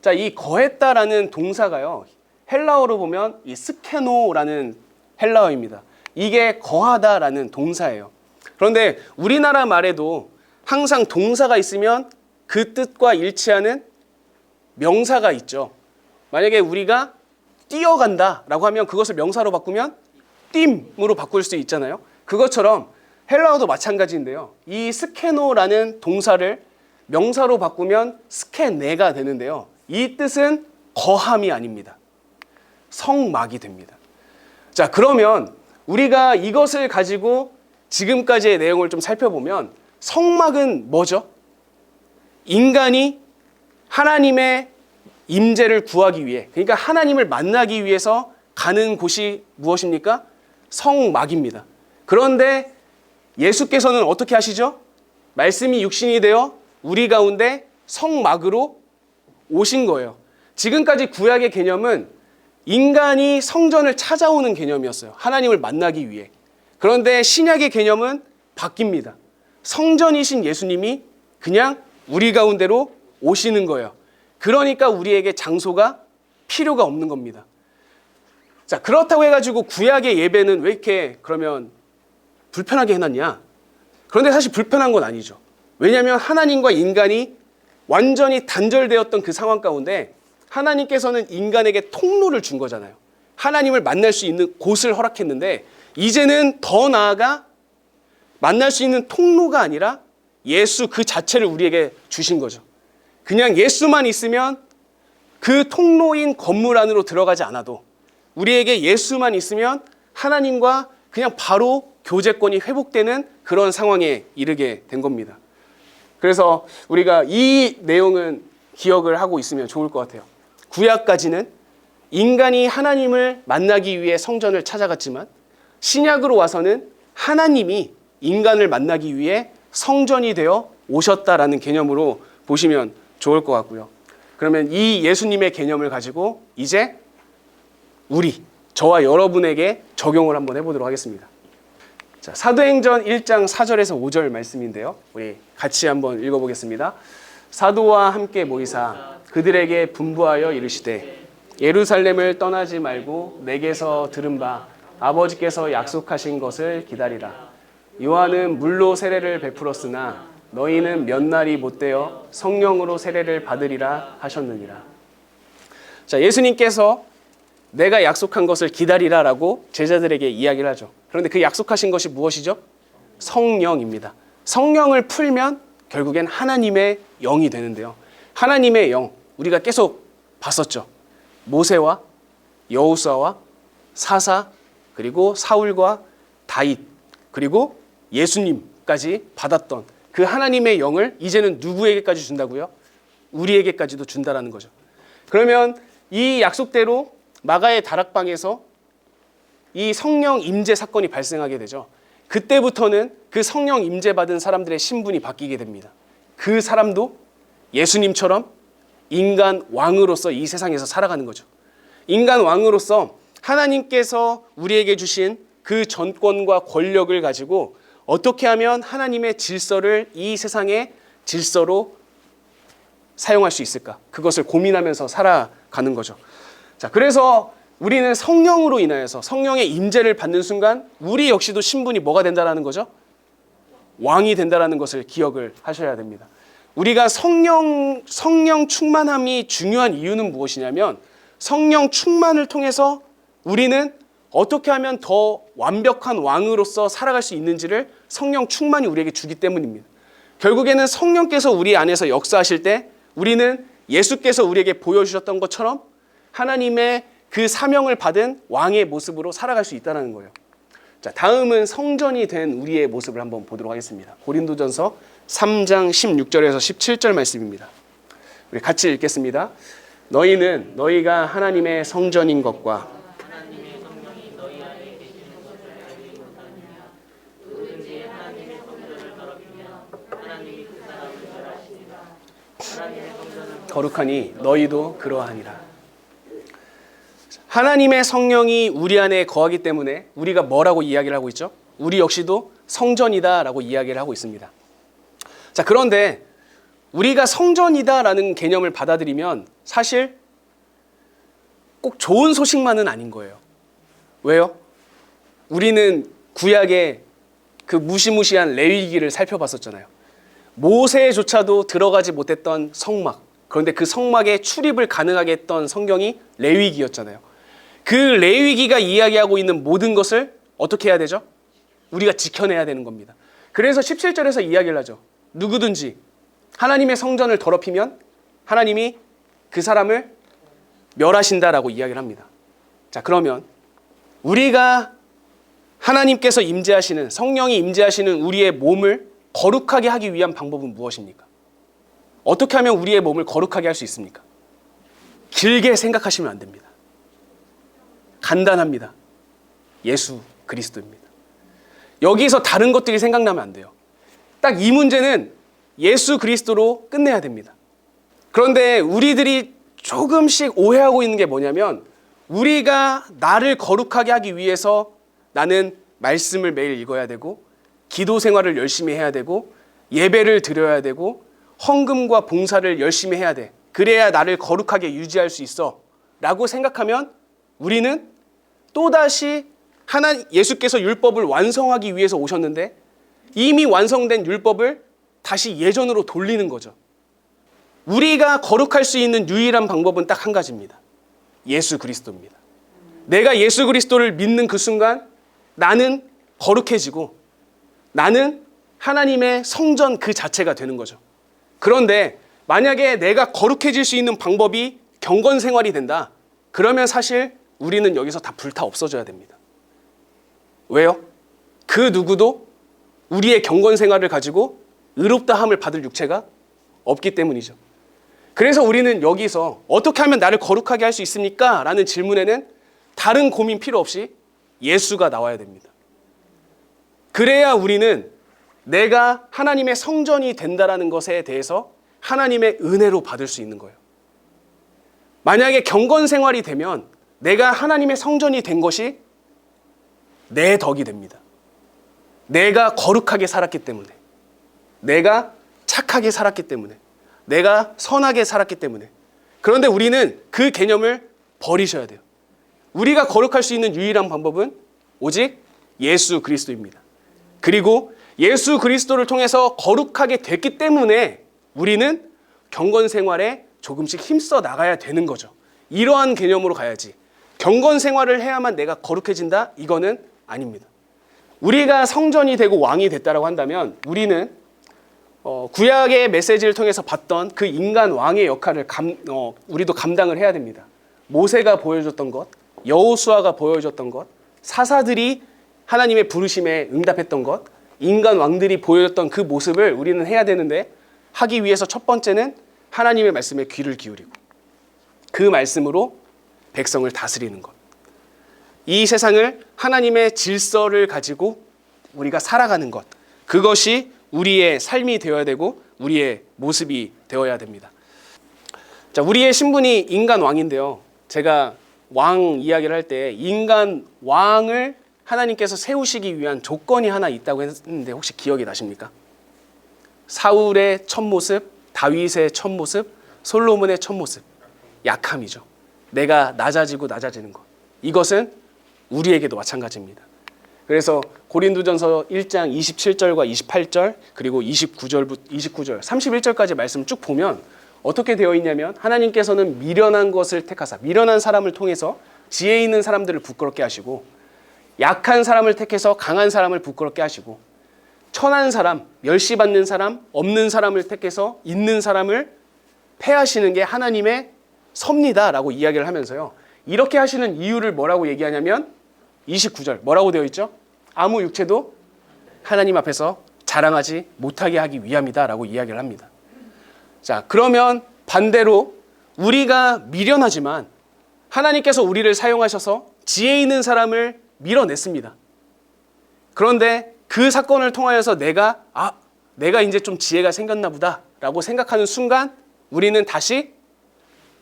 자, 이 거했다라는 동사가요, 헬라어로 보면 이 스케노라는 헬라어입니다. 이게 거하다라는 동사예요. 그런데 우리나라 말에도 항상 동사가 있으면 그 뜻과 일치하는 명사가 있죠. 만약에 우리가 뛰어간다라고 하면 그것을 명사로 바꾸면 뜀으로 바꿀 수 있잖아요. 그것처럼 헬라어도 마찬가지인데요. 이 스케노라는 동사를 명사로 바꾸면 스케네가 되는데요. 이 뜻은 거함이 아닙니다. 성막이 됩니다. 자, 그러면 우리가 이것을 가지고 지금까지의 내용을 좀 살펴보면 성막은 뭐죠? 인간이 하나님의 임재를 구하기 위해, 그러니까 하나님을 만나기 위해서 가는 곳이 무엇입니까? 성막입니다. 그런데 예수께서는 어떻게 하시죠? 말씀이 육신이 되어 우리 가운데 성막으로 오신 거예요. 지금까지 구약의 개념은 인간이 성전을 찾아오는 개념이었어요. 하나님을 만나기 위해. 그런데 신약의 개념은 바뀝니다. 성전이신 예수님이 그냥 우리 가운데로 오시는 거예요. 그러니까 우리에게 장소가 필요가 없는 겁니다. 자, 그렇다고 해가지고 구약의 예배는 왜 이렇게 그러면 불편하게 해놨냐? 그런데 사실 불편한 건 아니죠. 왜냐하면 하나님과 인간이 완전히 단절되었던 그 상황 가운데 하나님께서는 인간에게 통로를 준 거잖아요. 하나님을 만날 수 있는 곳을 허락했는데 이제는 더 나아가 만날 수 있는 통로가 아니라 예수 그 자체를 우리에게 주신 거죠. 그냥 예수만 있으면 그 통로인 건물 안으로 들어가지 않아도 우리에게 예수만 있으면 하나님과 그냥 바로 교제권이 회복되는 그런 상황에 이르게 된 겁니다. 그래서 우리가 이 내용은 기억을 하고 있으면 좋을 것 같아요. 구약까지는 인간이 하나님을 만나기 위해 성전을 찾아갔지만 신약으로 와서는 하나님이 인간을 만나기 위해 성전이 되어 오셨다라는 개념으로 보시면 좋을 것 같고요. 그러면 이 예수님의 개념을 가지고 이제 저와 여러분에게 적용을 한번 해보도록 하겠습니다. 자, 사도행전 1장 4절에서 5절 말씀인데요. 우리 같이 한번 읽어보겠습니다. 사도와 함께 모이사 그들에게 분부하여 이르시되 예루살렘을 떠나지 말고 내게서 들은 바 아버지께서 약속하신 것을 기다리라. 요한은 물로 세례를 베풀었으나 너희는 몇 날이 못되어 성령으로 세례를 받으리라 하셨느니라. 자, 예수님께서 내가 약속한 것을 기다리라라고 제자들에게 이야기를 하죠. 그런데 그 약속하신 것이 무엇이죠? 성령입니다. 성령을 풀면 결국엔 하나님의 영이 되는데요. 하나님의 영, 우리가 계속 봤었죠. 모세와 여호수아와 사사, 그리고 사울과 다윗, 그리고 예수님까지 받았던 그 하나님의 영을 이제는 누구에게까지 준다고요? 우리에게까지도 준다라는 거죠. 그러면 이 약속대로 마가의 다락방에서 이 성령 임재 사건이 발생하게 되죠. 그때부터는 그 성령 임재 받은 사람들의 신분이 바뀌게 됩니다. 그 사람도 예수님처럼 인간 왕으로서 이 세상에서 살아가는 거죠. 인간 왕으로서 하나님께서 우리에게 주신 그 전권과 권력을 가지고 어떻게 하면 하나님의 질서를 이 세상의 질서로 사용할 수 있을까? 그것을 고민하면서 살아가는 거죠. 자, 그래서 우리는 성령으로 인하여서 성령의 임재를 받는 순간 우리 역시도 신분이 뭐가 된다라는 거죠? 왕이 된다라는 것을 기억을 하셔야 됩니다. 우리가 성령 충만함이 중요한 이유는 무엇이냐면 성령 충만을 통해서 우리는 어떻게 하면 더 완벽한 왕으로서 살아갈 수 있는지를 성령 충만이 우리에게 주기 때문입니다. 결국에는 성령께서 우리 안에서 역사하실 때 우리는 예수께서 우리에게 보여주셨던 것처럼 하나님의 그 사명을 받은 왕의 모습으로 살아갈 수 있다는 거예요. 자, 다음은 성전이 된 우리의 모습을 한번 보도록 하겠습니다. 고린도전서 3장 16절에서 17절 말씀입니다. 우리 같이 읽겠습니다. 너희는 너희가 하나님의 성전인 것과 거룩하니 너희도 그러하니라. 하나님의 성령이 우리 안에 거하기 때문에 우리가 뭐라고 이야기를 하고 있죠? 우리 역시도 성전이다라고 이야기를 하고 있습니다. 자, 그런데 우리가 성전이다라는 개념을 받아들이면 사실 꼭 좋은 소식만은 아닌 거예요. 왜요? 우리는 구약의 그 무시무시한 레위기를 살펴봤었잖아요. 모세조차도 들어가지 못했던 성막, 그런데 그 성막에 출입을 가능하게 했던 성경이 레위기였잖아요. 그 레위기가 이야기하고 있는 모든 것을 어떻게 해야 되죠? 우리가 지켜내야 되는 겁니다. 그래서 17절에서 이야기를 하죠. 누구든지 하나님의 성전을 더럽히면 하나님이 그 사람을 멸하신다라고 이야기를 합니다. 자, 그러면 우리가 하나님께서 임재하시는, 성령이 임재하시는 우리의 몸을 거룩하게 하기 위한 방법은 무엇입니까? 어떻게 하면 우리의 몸을 거룩하게 할 수 있습니까? 길게 생각하시면 안 됩니다. 간단합니다. 예수 그리스도입니다. 여기서 다른 것들이 생각나면 안 돼요. 딱 이 문제는 예수 그리스도로 끝내야 됩니다. 그런데 우리들이 조금씩 오해하고 있는 게 뭐냐면 우리가 나를 거룩하게 하기 위해서 나는 말씀을 매일 읽어야 되고 기도 생활을 열심히 해야 되고 예배를 드려야 되고 헌금과 봉사를 열심히 해야 돼. 그래야 나를 거룩하게 유지할 수 있어 라고 생각하면 우리는 또다시 예수께서 율법을 완성하기 위해서 오셨는데 이미 완성된 율법을 다시 예전으로 돌리는 거죠. 우리가 거룩할 수 있는 유일한 방법은 딱 한 가지입니다. 예수 그리스도입니다. 내가 예수 그리스도를 믿는 그 순간 나는 거룩해지고 나는 하나님의 성전 그 자체가 되는 거죠. 그런데 만약에 내가 거룩해질 수 있는 방법이 경건 생활이 된다. 그러면 사실 우리는 여기서 다 불타 없어져야 됩니다. 왜요? 그 누구도 우리의 경건 생활을 가지고 의롭다함을 받을 육체가 없기 때문이죠. 그래서 우리는 여기서 어떻게 하면 나를 거룩하게 할 수 있습니까? 라는 질문에는 다른 고민 필요 없이 예수가 나와야 됩니다. 그래야 우리는 내가 하나님의 성전이 된다라는 것에 대해서 하나님의 은혜로 받을 수 있는 거예요. 만약에 경건 생활이 되면 내가 하나님의 성전이 된 것이 내 덕이 됩니다. 내가 거룩하게 살았기 때문에, 내가 착하게 살았기 때문에, 내가 선하게 살았기 때문에. 그런데 우리는 그 개념을 버리셔야 돼요. 우리가 거룩할 수 있는 유일한 방법은 오직 예수 그리스도입니다. 그리고 예수 그리스도를 통해서 거룩하게 됐기 때문에 우리는 경건 생활에 조금씩 힘써 나가야 되는 거죠. 이러한 개념으로 가야지 경건 생활을 해야만 내가 거룩해진다? 이거는 아닙니다. 우리가 성전이 되고 왕이 됐다라고 한다면 우리는 구약의 메시지를 통해서 봤던 그 인간 왕의 역할을 우리도 감당을 해야 됩니다. 모세가 보여줬던 것, 여호수아가 보여줬던 것, 사사들이 하나님의 부르심에 응답했던 것, 인간 왕들이 보여줬던 그 모습을 우리는 해야 되는데, 하기 위해서 첫 번째는 하나님의 말씀에 귀를 기울이고 그 말씀으로 백성을 다스리는 것. 이 세상을 하나님의 질서를 가지고 우리가 살아가는 것, 그것이 우리의 삶이 되어야 되고 우리의 모습이 되어야 됩니다. 자, 우리의 신분이 인간 왕인데요, 제가 왕 이야기를 할 때 인간 왕을 하나님께서 세우시기 위한 조건이 하나 있다고 했는데 혹시 기억이 나십니까? 사울의 첫 모습, 다윗의 첫 모습, 솔로몬의 첫 모습. 약함이죠. 내가 낮아지고 낮아지는 것. 이것은 우리에게도 마찬가지입니다. 그래서 고린도전서 1장 27절과 28절 그리고 29절, 31절까지 말씀 쭉 보면 어떻게 되어 있냐면, 하나님께서는 미련한 것을 택하사, 미련한 사람을 통해서 지혜 있는 사람들을 부끄럽게 하시고, 약한 사람을 택해서 강한 사람을 부끄럽게 하시고, 천한 사람, 멸시받는 사람, 없는 사람을 택해서 있는 사람을 패하시는 게 하나님의 섭리다라고 이야기를 하면서요, 이렇게 하시는 이유를 뭐라고 얘기하냐면 29절 뭐라고 되어 있죠? 아무 육체도 하나님 앞에서 자랑하지 못하게 하기 위함이다라고 이야기를 합니다. 자, 그러면 반대로 우리가 미련하지만 하나님께서 우리를 사용하셔서 지혜 있는 사람을 밀어냈습니다. 그런데 그 사건을 통하여서 내가 이제 좀 지혜가 생겼나 보다 라고 생각하는 순간 우리는 다시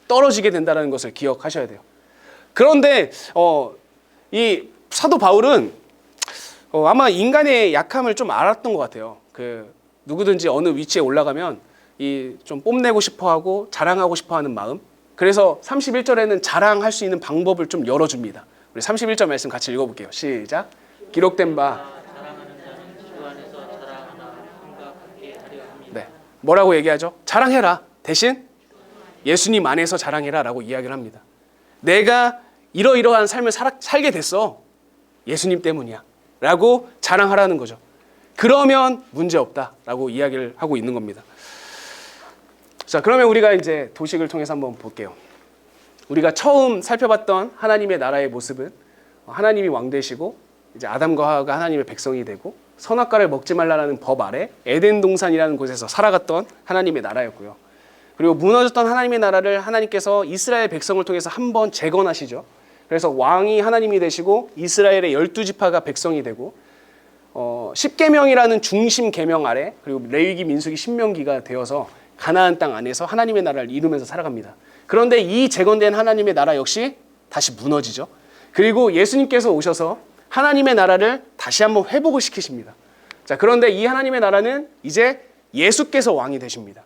떨어지게 된다는 것을 기억하셔야 돼요. 그런데 이 사도 바울은 아마 인간의 약함을 좀 알았던 것 같아요. 누구든지 어느 위치에 올라가면 좀 뽐내고 싶어하고 자랑하고 싶어하는 마음. 그래서 31절에는 자랑할 수 있는 방법을 좀 열어줍니다. 우리 31절 말씀 같이 읽어볼게요. 시작. 기록된 바. 네. 뭐라고 얘기하죠? 자랑해라. 대신 예수님 안에서 자랑해라 라고 이야기를 합니다. 내가 이러이러한 삶을 살게 됐어. 예수님 때문이야 라고 자랑하라는 거죠. 그러면 문제없다 라고 이야기를 하고 있는 겁니다. 자, 그러면 우리가 이제 도식을 통해서 한번 볼게요. 우리가 처음 살펴봤던 하나님의 나라의 모습은 하나님이 왕 되시고 이제 아담과 하와가 하나님의 백성이 되고 선악과를 먹지 말라는 법 아래 에덴 동산이라는 곳에서 살아갔던 하나님의 나라였고요. 그리고 무너졌던 하나님의 나라를 하나님께서 이스라엘 백성을 통해서 한번 재건하시죠. 그래서 왕이 하나님이 되시고 이스라엘의 12지파가 백성이 되고 10계명이라는 중심 계명 아래, 그리고 레위기, 민수기, 신명기가 되어서 가나안 땅 안에서 하나님의 나라를 이루면서 살아갑니다. 그런데 이 재건된 하나님의 나라 역시 다시 무너지죠. 그리고 예수님께서 오셔서 하나님의 나라를 다시 한번 회복을 시키십니다. 자, 그런데 이 하나님의 나라는 이제 예수께서 왕이 되십니다.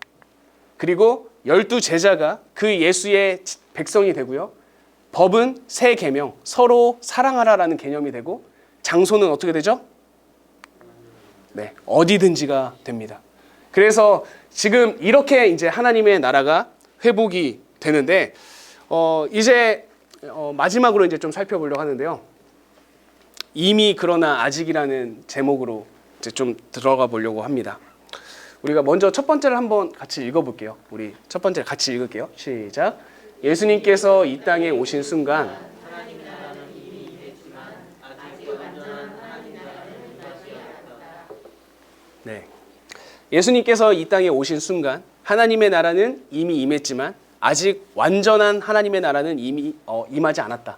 그리고 12제자가 그 예수의 백성이 되고요. 법은 새 계명, 서로 사랑하라라는 개념이 되고, 장소는 어떻게 되죠? 네, 어디든지가 됩니다. 그래서 지금 이렇게 이제 하나님의 나라가 회복이 되는데, 이제 마지막으로 이제 좀 살펴보려고 하는데요. 이미 그러나 아직이라는 제목으로 이제 좀 들어가 보려고 합니다. 우리가 먼저 첫 번째를 한번 같이 읽어볼게요. 우리 첫 번째 같이 읽을게요. 시작. 예수님께서 이 땅에 오신 순간 네. 예수님께서 이 땅에 오신 순간 하나님의 나라는 이미 임했지만 아직 완전한 하나님의 나라는 이미 임하지 않았다.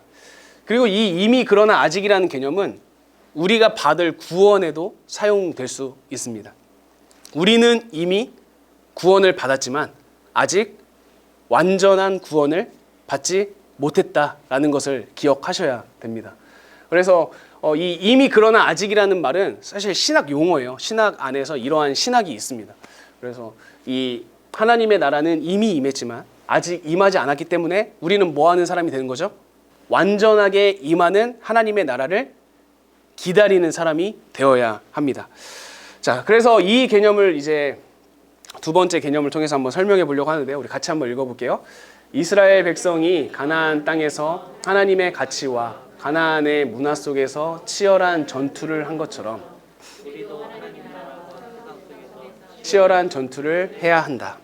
그리고 이 이미 그러나 아직이라는 개념은 우리가 받을 구원에도 사용될 수 있습니다. 우리는 이미 구원을 받았지만 아직 완전한 구원을 받지 못했다라는 것을 기억하셔야 됩니다. 그래서 이미 그러나 아직이라는 말은 사실 신학 용어예요. 신학 안에서 이러한 신학이 있습니다. 그래서 이 하나님의 나라는 이미 임했지만 아직 임하지 않았기 때문에 우리는 뭐 하는 사람이 되는 거죠? 완전하게 임하는 하나님의 나라를 기다리는 사람이 되어야 합니다. 자, 그래서 이 개념을 이제 두 번째 개념을 통해서 한번 설명해 보려고 하는데요. 우리 같이 한번 읽어볼게요. 이스라엘 백성이 가나안 땅에서 하나님의 가치와 가나안의 문화 속에서 치열한 전투를 한 것처럼 치열한 전투를 해야 한다.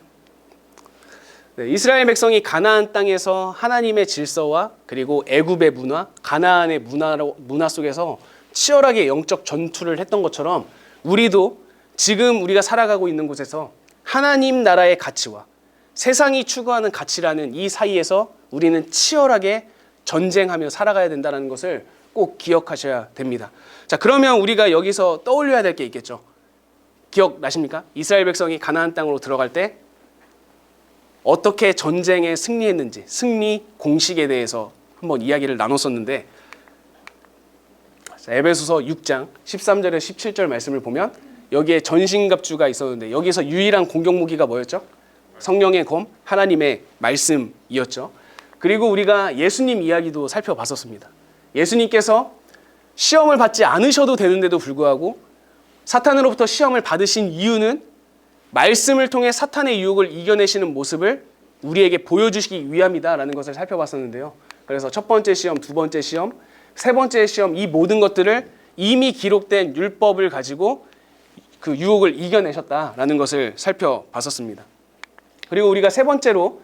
네, 이스라엘 백성이 가나안 땅에서 하나님의 질서와 그리고 애굽의 문화, 가나안의 문화 속에서 치열하게 영적 전투를 했던 것처럼 우리도 지금 우리가 살아가고 있는 곳에서 하나님 나라의 가치와 세상이 추구하는 가치라는 이 사이에서 우리는 치열하게 전쟁하며 살아가야 된다는 것을 꼭 기억하셔야 됩니다. 자, 그러면 우리가 여기서 떠올려야 될 게 있겠죠. 기억나십니까? 이스라엘 백성이 가나안 땅으로 들어갈 때 어떻게 전쟁에 승리했는지 승리 공식에 대해서 한번 이야기를 나눴었는데, 에베소서 6장 13절에서 17절 말씀을 보면 여기에 전신갑주가 있었는데 여기서 유일한 공격 무기가 뭐였죠? 성령의 검, 하나님의 말씀이었죠. 그리고 우리가 예수님 이야기도 살펴봤었습니다. 예수님께서 시험을 받지 않으셔도 되는데도 불구하고 사탄으로부터 시험을 받으신 이유는 말씀을 통해 사탄의 유혹을 이겨내시는 모습을 우리에게 보여주시기 위함이다라는 것을 살펴봤었는데요. 그래서 첫 번째 시험, 두 번째 시험, 세 번째 시험, 이 모든 것들을 이미 기록된 율법을 가지고 그 유혹을 이겨내셨다라는 것을 살펴봤었습니다. 그리고 우리가 세 번째로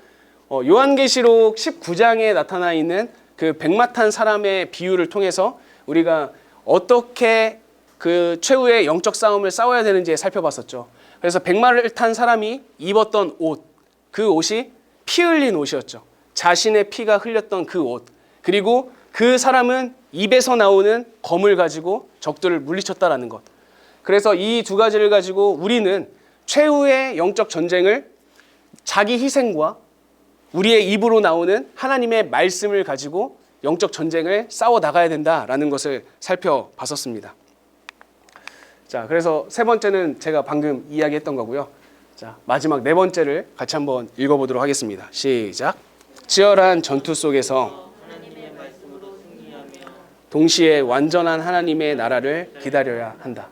요한계시록 19장에 나타나 있는 그 백마탄 사람의 비유를 통해서 우리가 어떻게 그 최후의 영적 싸움을 싸워야 되는지 살펴봤었죠. 그래서 백마를 탄 사람이 입었던 옷, 그 옷이 피 흘린 옷이었죠. 자신의 피가 흘렸던 그 옷. 그리고 그 사람은 입에서 나오는 검을 가지고 적들을 물리쳤다라는 것. 그래서 이 두 가지를 가지고 우리는 최후의 영적 전쟁을 자기 희생과 우리의 입으로 나오는 하나님의 말씀을 가지고 영적 전쟁을 싸워 나가야 된다라는 것을 살펴봤었습니다. 자, 그래서 세 번째는 제가 방금 이야기했던 거고요. 자, 마지막 네 번째를 같이 한번 읽어보도록 하겠습니다. 시작. 치열한 전투 속에서 동시에 완전한 하나님의 나라를 기다려야 한다.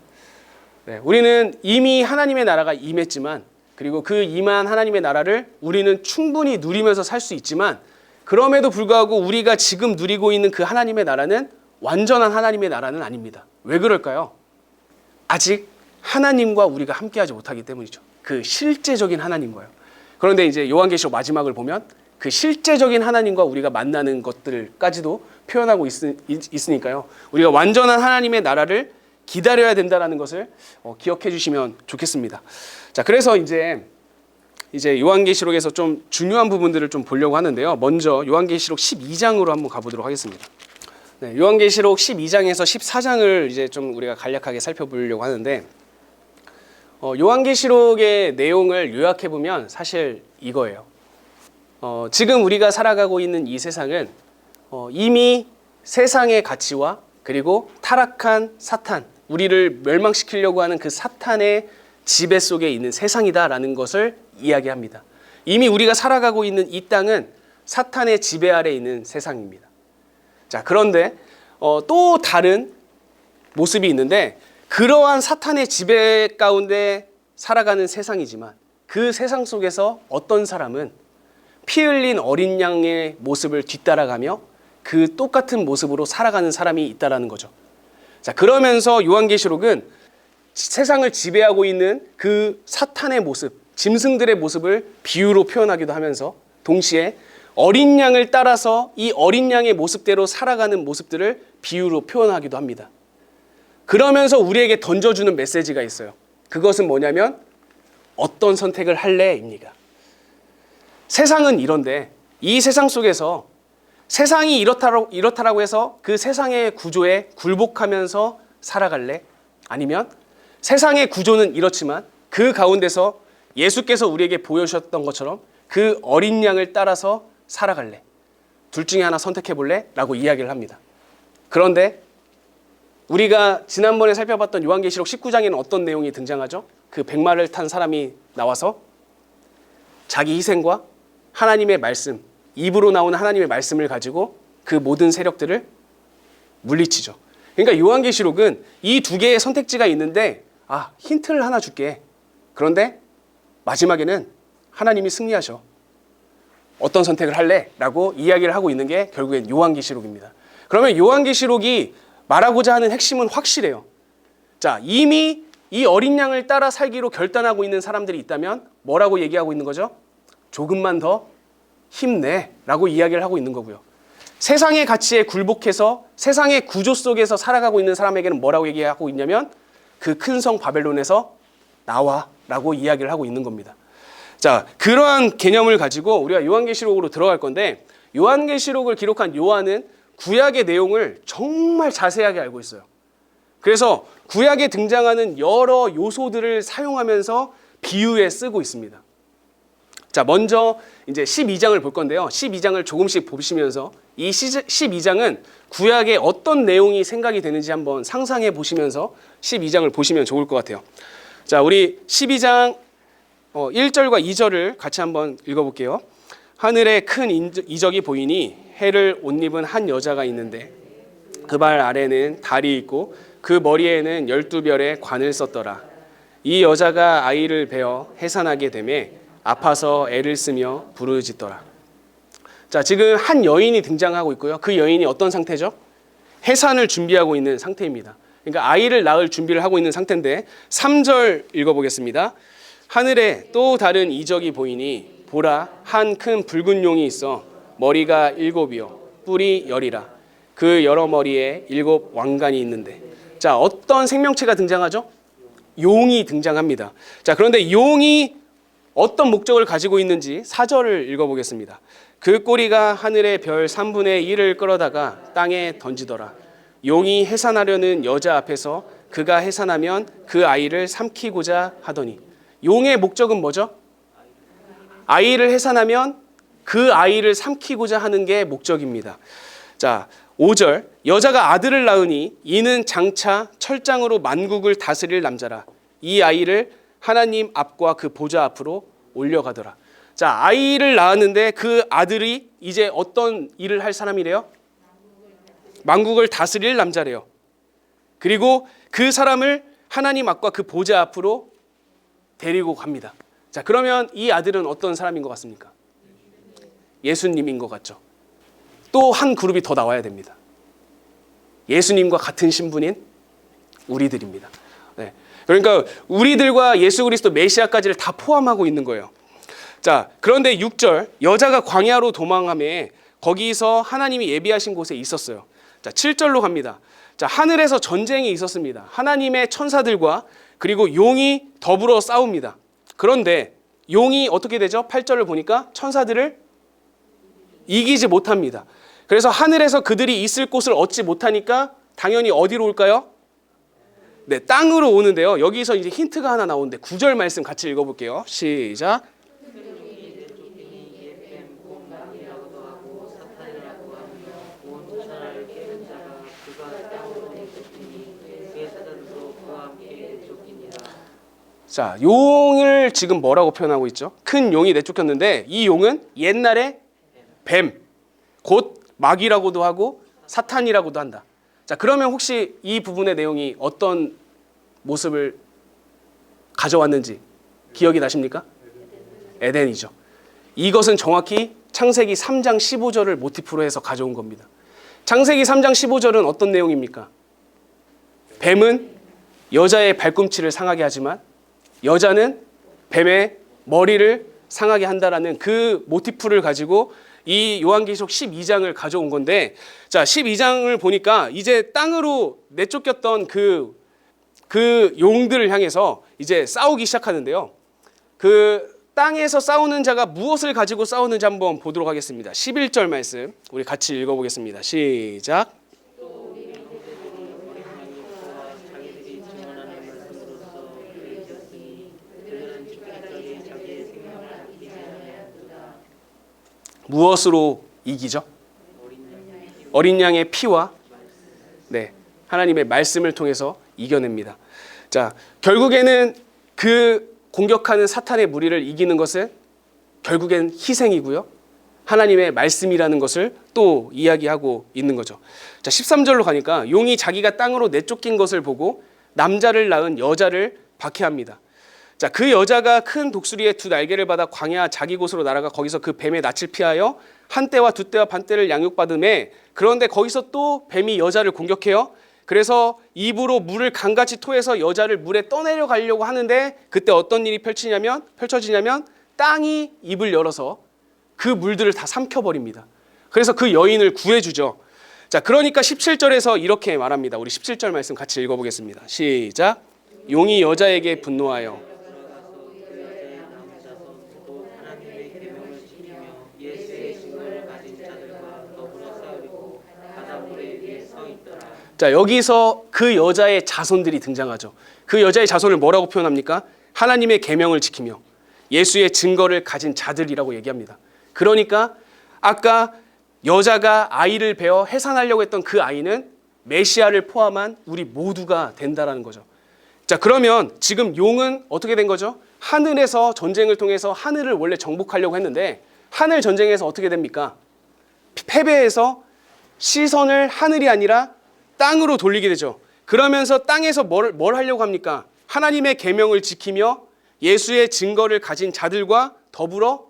네, 우리는 이미 하나님의 나라가 임했지만, 그리고 그 임한 하나님의 나라를 우리는 충분히 누리면서 살 수 있지만, 그럼에도 불구하고 우리가 지금 누리고 있는 그 하나님의 나라는 완전한 하나님의 나라는 아닙니다. 왜 그럴까요? 아직 하나님과 우리가 함께하지 못하기 때문이죠. 그 실제적인 하나님과요. 그런데 이제 요한계시록 마지막을 보면 그 실제적인 하나님과 우리가 만나는 것들까지도 표현하고 있으니까요. 우리가 완전한 하나님의 나라를 기다려야 된다는 것을 기억해 주시면 좋겠습니다. 자, 그래서 이제 요한계시록에서 좀 중요한 부분들을 좀 보려고 하는데요. 먼저 요한계시록 12장으로 한번 가보도록 하겠습니다. 네, 요한계시록 12장에서 14장을 이제 좀 우리가 간략하게 살펴보려고 하는데, 요한계시록의 내용을 요약해 보면 사실 이거예요. 지금 우리가 살아가고 있는 이 세상은 이미 세상의 가치와 그리고 타락한 사탄, 우리를 멸망시키려고 하는 그 사탄의 지배 속에 있는 세상이다라는 것을 이야기합니다. 이미 우리가 살아가고 있는 이 땅은 사탄의 지배 아래 있는 세상입니다. 자, 그런데 또 다른 모습이 있는데, 그러한 사탄의 지배 가운데 살아가는 세상이지만 그 세상 속에서 어떤 사람은 피 흘린 어린 양의 모습을 뒤따라가며 그 똑같은 모습으로 살아가는 사람이 있다라는 거죠. 자, 그러면서 요한계시록은 세상을 지배하고 있는 그 사탄의 모습, 짐승들의 모습을 비유로 표현하기도 하면서 동시에 어린 양을 따라서 이 어린 양의 모습대로 살아가는 모습들을 비유로 표현하기도 합니다. 그러면서 우리에게 던져주는 메시지가 있어요. 그것은 뭐냐면 어떤 선택을 할래입니다. 세상은 이런데 이 세상 속에서 세상이 이렇다라고 해서 그 세상의 구조에 굴복하면서 살아갈래? 아니면 세상의 구조는 이렇지만 그 가운데서 예수께서 우리에게 보여주셨던 것처럼 그 어린 양을 따라서 살아갈래? 둘 중에 하나 선택해 볼래? 라고 이야기를 합니다. 그런데 우리가 지난번에 살펴봤던 요한계시록 19장에는 어떤 내용이 등장하죠? 그 백마를 탄 사람이 나와서 자기 희생과 하나님의 말씀, 입으로 나오는 하나님의 말씀을 가지고 그 모든 세력들을 물리치죠. 그러니까 요한계시록은 이 두 개의 선택지가 있는데 힌트를 하나 줄게. 그런데 마지막에는 하나님이 승리하셔. 어떤 선택을 할래? 라고 이야기를 하고 있는 게 결국엔 요한계시록입니다. 그러면 요한계시록이 말하고자 하는 핵심은 확실해요. 자, 이미 이 어린 양을 따라 살기로 결단하고 있는 사람들이 있다면 뭐라고 얘기하고 있는 거죠? 조금만 더 힘내 라고 이야기를 하고 있는 거고요. 세상의 가치에 굴복해서 세상의 구조 속에서 살아가고 있는 사람에게는 뭐라고 얘기하고 있냐면 그 큰 성 바벨론에서 나와 라고 이야기를 하고 있는 겁니다. 자, 그러한 개념을 가지고 우리가 요한계시록으로 들어갈 건데, 요한계시록을 기록한 요한은 구약의 내용을 정말 자세하게 알고 있어요. 그래서 구약에 등장하는 여러 요소들을 사용하면서 비유에 쓰고 있습니다. 자, 먼저 이제 12장을 볼 건데요. 12장을 조금씩 보시면서 이 12장은 구약에 어떤 내용이 생각이 되는지 한번 상상해 보시면서 12장을 보시면 좋을 것 같아요. 자, 우리 12장 1절과 2절을 같이 한번 읽어볼게요. 하늘에 큰 이적이 보이니 해를 옷 입은 한 여자가 있는데 그 발 아래는 달이 있고 그 머리에는 12별의 관을 썼더라. 이 여자가 아이를 베어 해산하게 되매 아파서 애를 쓰며 부르짖더라. 자, 지금 한 여인이 등장하고 있고요. 그 여인이 어떤 상태죠? 해산을 준비하고 있는 상태입니다. 그러니까 아이를 낳을 준비를 하고 있는 상태인데 3절 읽어보겠습니다. 하늘에 또 다른 이적이 보이니 보라, 한 큰 붉은 용이 있어 머리가 7이요 뿔이 10이라. 그 여러 머리에 7 왕관이 있는데. 자, 어떤 생명체가 등장하죠? 용이 등장합니다. 자, 그런데 용이 어떤 목적을 가지고 있는지 4절을 읽어보겠습니다. 그 꼬리가 하늘의 별 3분의 1을 끌어다가 땅에 던지더라. 용이 해산하려는 여자 앞에서 그가 해산하면 그 아이를 삼키고자 하더니. 용의 목적은 뭐죠? 아이를 해산하면 그 아이를 삼키고자 하는 게 목적입니다. 자, 5절. 여자가 아들을 낳으니 이는 장차 철장으로 만국을 다스릴 남자라. 이 아이를 하나님 앞과 그 보좌 앞으로 올려가더라. 자, 아이를 낳았는데 그 아들이 이제 어떤 일을 할 사람이래요? 만국을 다스릴 남자래요. 그리고 그 사람을 하나님 앞과 그 보좌 앞으로 데리고 갑니다. 자, 그러면 이 아들은 어떤 사람인 것 같습니까? 예수님인 것 같죠. 또 한 그룹이 더 나와야 됩니다. 예수님과 같은 신분인 우리들입니다. 네. 그러니까 우리들과 예수 그리스도 메시아까지를 다 포함하고 있는 거예요. 자, 그런데 6절. 여자가 광야로 도망하며 거기서 하나님이 예비하신 곳에 있었어요. 자, 7절로 갑니다. 자, 하늘에서 전쟁이 있었습니다. 하나님의 천사들과 그리고 용이 더불어 싸웁니다. 그런데 용이 어떻게 되죠? 8절을 보니까 천사들을 이기지 못합니다. 그래서 하늘에서 그들이 있을 곳을 얻지 못하니까 당연히 어디로 올까요? 네, 땅으로 오는데요. 여기서 이제 힌트가 하나 나오는데 9절 말씀 같이 읽어볼게요. 시작. 자, 용을 지금 뭐라고 표현하고 있죠? 큰 용이 내쫓겼는데 이 용은 옛날에 뱀, 곧 마귀라고도 하고 사탄이라고도 한다. 자, 그러면 혹시 이 부분의 내용이 어떤 모습을 가져왔는지 기억이 나십니까? 에덴이죠. 이것은 정확히 창세기 3장 15절을 모티프로 해서 가져온 겁니다. 창세기 3장 15절은 어떤 내용입니까? 뱀은 여자의 발꿈치를 상하게 하지만 여자는 뱀의 머리를 상하게 한다라는 그 모티프를 가지고 이 요한계시록 12장을 가져온 건데, 자, 12장을 보니까 이제 땅으로 내쫓겼던 그 용들을 향해서 이제 싸우기 시작하는데요. 그 땅에서 싸우는 자가 무엇을 가지고 싸우는지 한번 보도록 하겠습니다. 11절 말씀 우리 같이 읽어보겠습니다. 시작. 무엇으로 이기죠? 어린 양의 피와 하나님의 말씀을 통해서 이겨냅니다. 자, 결국에는 그 공격하는 사탄의 무리를 이기는 것은 결국엔 희생이고요. 하나님의 말씀이라는 것을 또 이야기하고 있는 거죠. 자, 13절로 가니까 용이 자기가 땅으로 내쫓긴 것을 보고 남자를 낳은 여자를 박해합니다. 자, 그 여자가 큰 독수리의 두 날개를 받아 광야 자기 곳으로 날아가 거기서 그 뱀의 낯을 피하여 한때와 두때와 반때를 양육받음에, 그런데 거기서 또 뱀이 여자를 공격해요. 그래서 입으로 물을 강같이 토해서 여자를 물에 떠내려 가려고 하는데, 그때 어떤 일이 펼쳐지냐면 땅이 입을 열어서 그 물들을 다 삼켜버립니다. 그래서 그 여인을 구해주죠. 자, 그러니까 17절에서 이렇게 말합니다. 우리 17절 말씀 같이 읽어보겠습니다. 시작. 용이 여자에게 분노하여 자, 여기서 그 여자의 자손들이 등장하죠. 그 여자의 자손을 뭐라고 표현합니까? 하나님의 계명을 지키며 예수의 증거를 가진 자들이라고 얘기합니다. 그러니까 아까 여자가 아이를 베어 해산하려고 했던 그 아이는 메시아를 포함한 우리 모두가 된다라는 거죠. 자, 그러면 지금 용은 어떻게 된 거죠? 하늘에서 전쟁을 통해서 하늘을 원래 정복하려고 했는데 하늘 전쟁에서 어떻게 됩니까? 패배해서 시선을 하늘이 아니라 땅으로 돌리게 되죠. 그러면서 땅에서 뭘 하려고 합니까? 하나님의 계명을 지키며 예수의 증거를 가진 자들과 더불어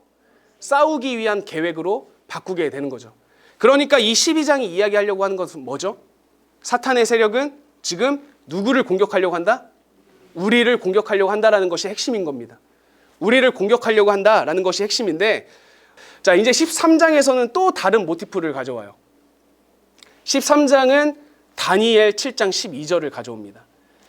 싸우기 위한 계획으로 바꾸게 되는 거죠. 그러니까 이 12장이 이야기하려고 하는 것은 뭐죠? 사탄의 세력은 지금 누구를 공격하려고 한다? 우리를 공격하려고 한다라는 것이 핵심인 겁니다. 우리를 공격하려고 한다라는 것이 핵심인데, 자, 이제 13장에서는 또 다른 모티프를 가져와요. 13장은 다니엘 7장 12절을 가져옵니다.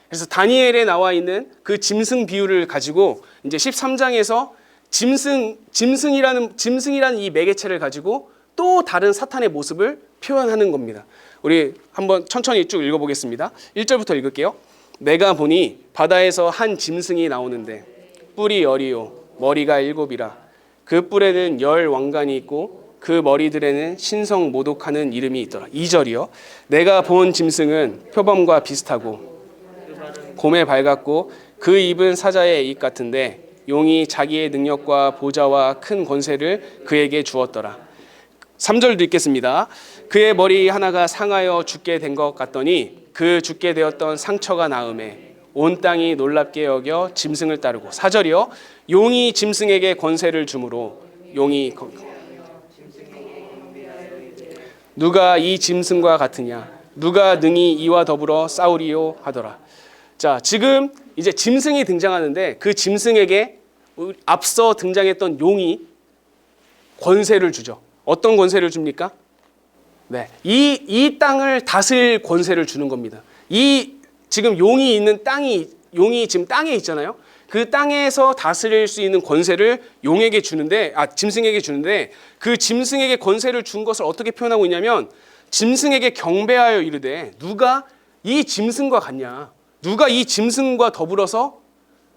그래서 다니엘에 나와 있는 그 짐승 비유를 가지고 이제 13장에서 짐승이라는 이 매개체를 가지고 또 다른 사탄의 모습을 표현하는 겁니다. 우리 한번 천천히 쭉 읽어보겠습니다. 1절부터 읽을게요. 내가 보니 바다에서 한 짐승이 나오는데 뿔이 10이요 머리가 7이라. 그 뿔에는 10 왕관이 있고 그 머리들에는 신성 모독하는 이름이 있더라. 2절이요. 내가 본 짐승은 표범과 비슷하고 곰에 밝았고 그 입은 사자의 입 같은데 용이 자기의 능력과 보좌와 큰 권세를 그에게 주었더라. 3절도 읽겠습니다. 그의 머리 하나가 상하여 죽게 된 것 같더니 그 죽게 되었던 상처가 나음에 온 땅이 놀랍게 여겨 짐승을 따르고. 4절이요. 용이 짐승에게 권세를 주므로 용이 누가 이 짐승과 같으냐? 누가 능히 이와 더불어 싸우리요 하더라. 자, 지금 이제 짐승이 등장하는데 그 짐승에게 앞서 등장했던 용이 권세를 주죠. 어떤 권세를 줍니까? 네, 이 땅을 다스릴 권세를 주는 겁니다. 이 지금 용이 있는 용이 지금 땅에 있잖아요. 그 땅에서 다스릴 수 있는 권세를 짐승에게 주는데 그 짐승에게 권세를 준 것을 어떻게 표현하고 있냐면 짐승에게 경배하여 이르되 누가 이 짐승과 같냐? 누가 이 짐승과 더불어서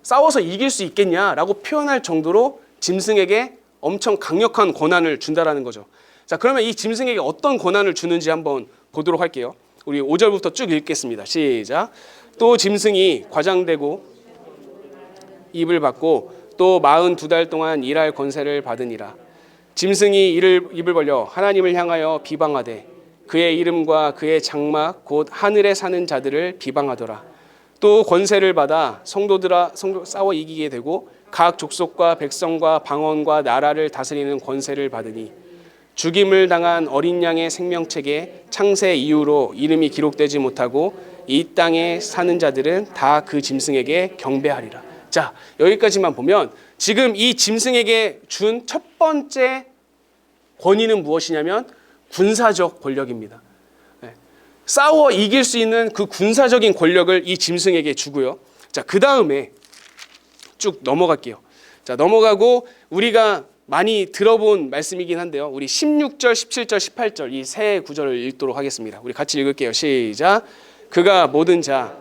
싸워서 이길 수 있겠냐라고 표현할 정도로 짐승에게 엄청 강력한 권한을 준다라는 거죠. 자, 그러면 이 짐승에게 어떤 권한을 주는지 한번 보도록 할게요. 우리 5절부터 쭉 읽겠습니다. 시작. 또 짐승이 과장되고 입을 받고 또 42달 동안 일할 권세를 받으니라. 짐승이 입을 벌려 하나님을 향하여 비방하되 그의 이름과 그의 장막 곧 하늘에 사는 자들을 비방하더라. 또 권세를 받아 성도 싸워 이기게 되고 각 족속과 백성과 방언과 나라를 다스리는 권세를 받으니 죽임을 당한 어린 양의 생명책에 창세 이후로 이름이 기록되지 못하고 이 땅에 사는 자들은 다 그 짐승에게 경배하리라. 자, 여기까지만 보면 지금 이 짐승에게 준 첫 번째 권위는 무엇이냐면 군사적 권력입니다. 네. 싸워 이길 수 있는 그 군사적인 권력을 이 짐승에게 주고요. 자, 그 다음에 쭉 넘어갈게요. 자, 넘어가고 우리가 많이 들어본 말씀이긴 한데요. 우리 16절, 17절, 18절 이 세 구절을 읽도록 하겠습니다. 우리 같이 읽을게요. 시작. 그가 모든 자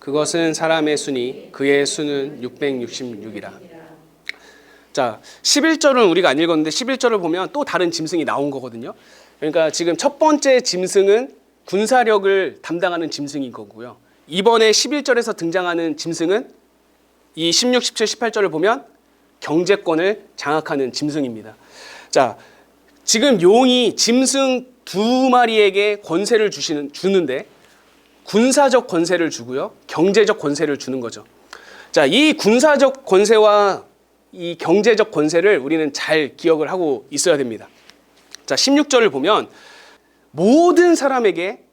그것은 사람의 수니 그의 수는 666이라. 자, 11절은 우리가 안 읽었는데 11절을 보면 또 다른 짐승이 나온 거거든요. 그러니까 지금 첫 번째 짐승은 군사력을 담당하는 짐승인 거고요. 이번에 11절에서 등장하는 짐승은 이 16, 17, 18절을 보면 경제권을 장악하는 짐승입니다. 자, 지금 용이 짐승 두 마리에게 권세를 주는데 군사적 권세를 주고요. 경제적 권세를 주는 거죠. 자, 이 군사적 권세와 이 경제적 권세를 우리는 잘 기억을 하고 있어야 됩니다. 자, 16절을 보면 모든 사람에게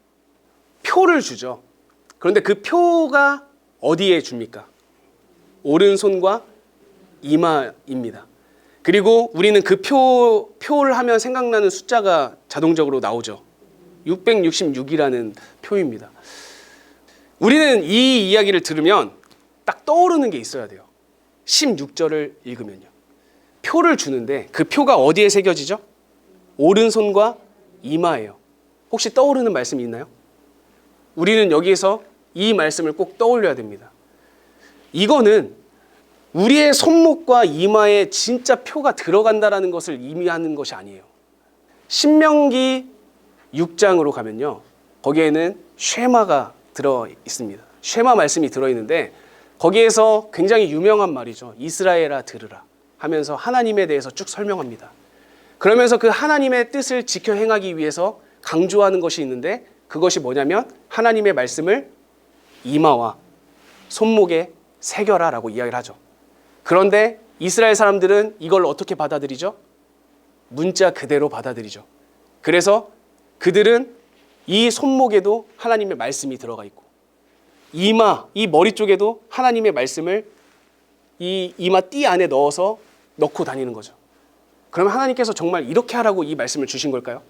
표를 주죠. 그런데 그 표가 어디에 줍니까? 오른손과 이마입니다. 그리고 우리는 그 표를 하면 생각나는 숫자가 자동적으로 나오죠. 666이라는 표입니다. 우리는 이 이야기를 들으면 딱 떠오르는 게 있어야 돼요. 16절을 읽으면요. 표를 주는데 그 표가 어디에 새겨지죠? 오른손과 이마예요. 혹시 떠오르는 말씀이 있나요? 우리는 여기에서 이 말씀을 꼭 떠올려야 됩니다. 이거는 우리의 손목과 이마에 진짜 표가 들어간다라는 것을 의미하는 것이 아니에요. 신명기 6장으로 가면요. 거기에는 쉐마가 들어 있습니다. 쉐마 말씀이 들어 있는데 거기에서 굉장히 유명한 말이죠. 이스라엘아 들으라 하면서 하나님에 대해서 쭉 설명합니다. 그러면서 그 하나님의 뜻을 지켜 행하기 위해서 강조하는 것이 있는데 그것이 뭐냐면 하나님의 말씀을 이마와 손목에 새겨라 라고 이야기를 하죠. 그런데 이스라엘 사람들은 이걸 어떻게 받아들이죠? 문자 그대로 받아들이죠. 그래서 그들은 이 손목에도 하나님의 말씀이 들어가 있고 이마, 이 머리 쪽에도 하나님의 말씀을 이 이마 띠 안에 넣고 다니는 거죠. 그러면 하나님께서 정말 이렇게 하라고 이 말씀을 주신 걸까요?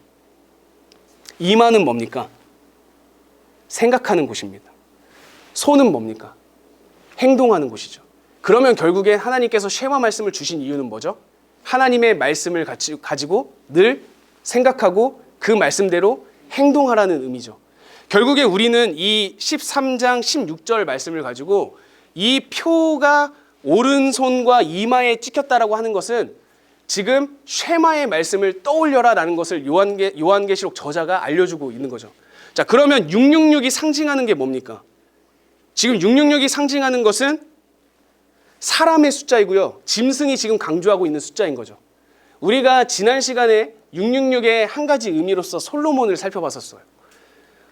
이마는 뭡니까? 생각하는 곳입니다. 손은 뭡니까? 행동하는 곳이죠. 그러면 결국에 하나님께서 쉐마 말씀을 주신 이유는 뭐죠? 하나님의 말씀을 가지고 늘 생각하고 그 말씀대로 행동하라는 의미죠. 결국에 우리는 이 13장 16절 말씀을 가지고 이 표가 오른손과 이마에 찍혔다라고 하는 것은 지금 쉐마의 말씀을 떠올려라라는 것을 요한계시록 저자가 알려주고 있는 거죠. 자, 그러면 666이 상징하는 게 뭡니까? 지금 666이 상징하는 것은 사람의 숫자이고요. 짐승이 지금 강조하고 있는 숫자인 거죠. 우리가 지난 시간에 666의 한 가지 의미로서 솔로몬을 살펴봤었어요.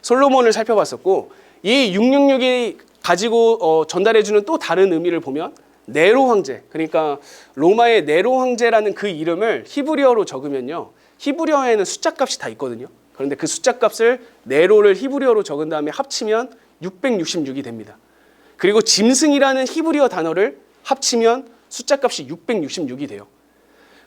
솔로몬을 살펴봤었고 이 666이 가지고 전달해주는 또 다른 의미를 보면 네로 황제, 그러니까 로마의 네로 황제라는 그 이름을 히브리어로 적으면요. 히브리어에는 숫자값이 다 있거든요. 그런데 그 숫자값을 네로를 히브리어로 적은 다음에 합치면 666이 됩니다. 그리고 짐승이라는 히브리어 단어를 합치면 숫자값이 666이 돼요.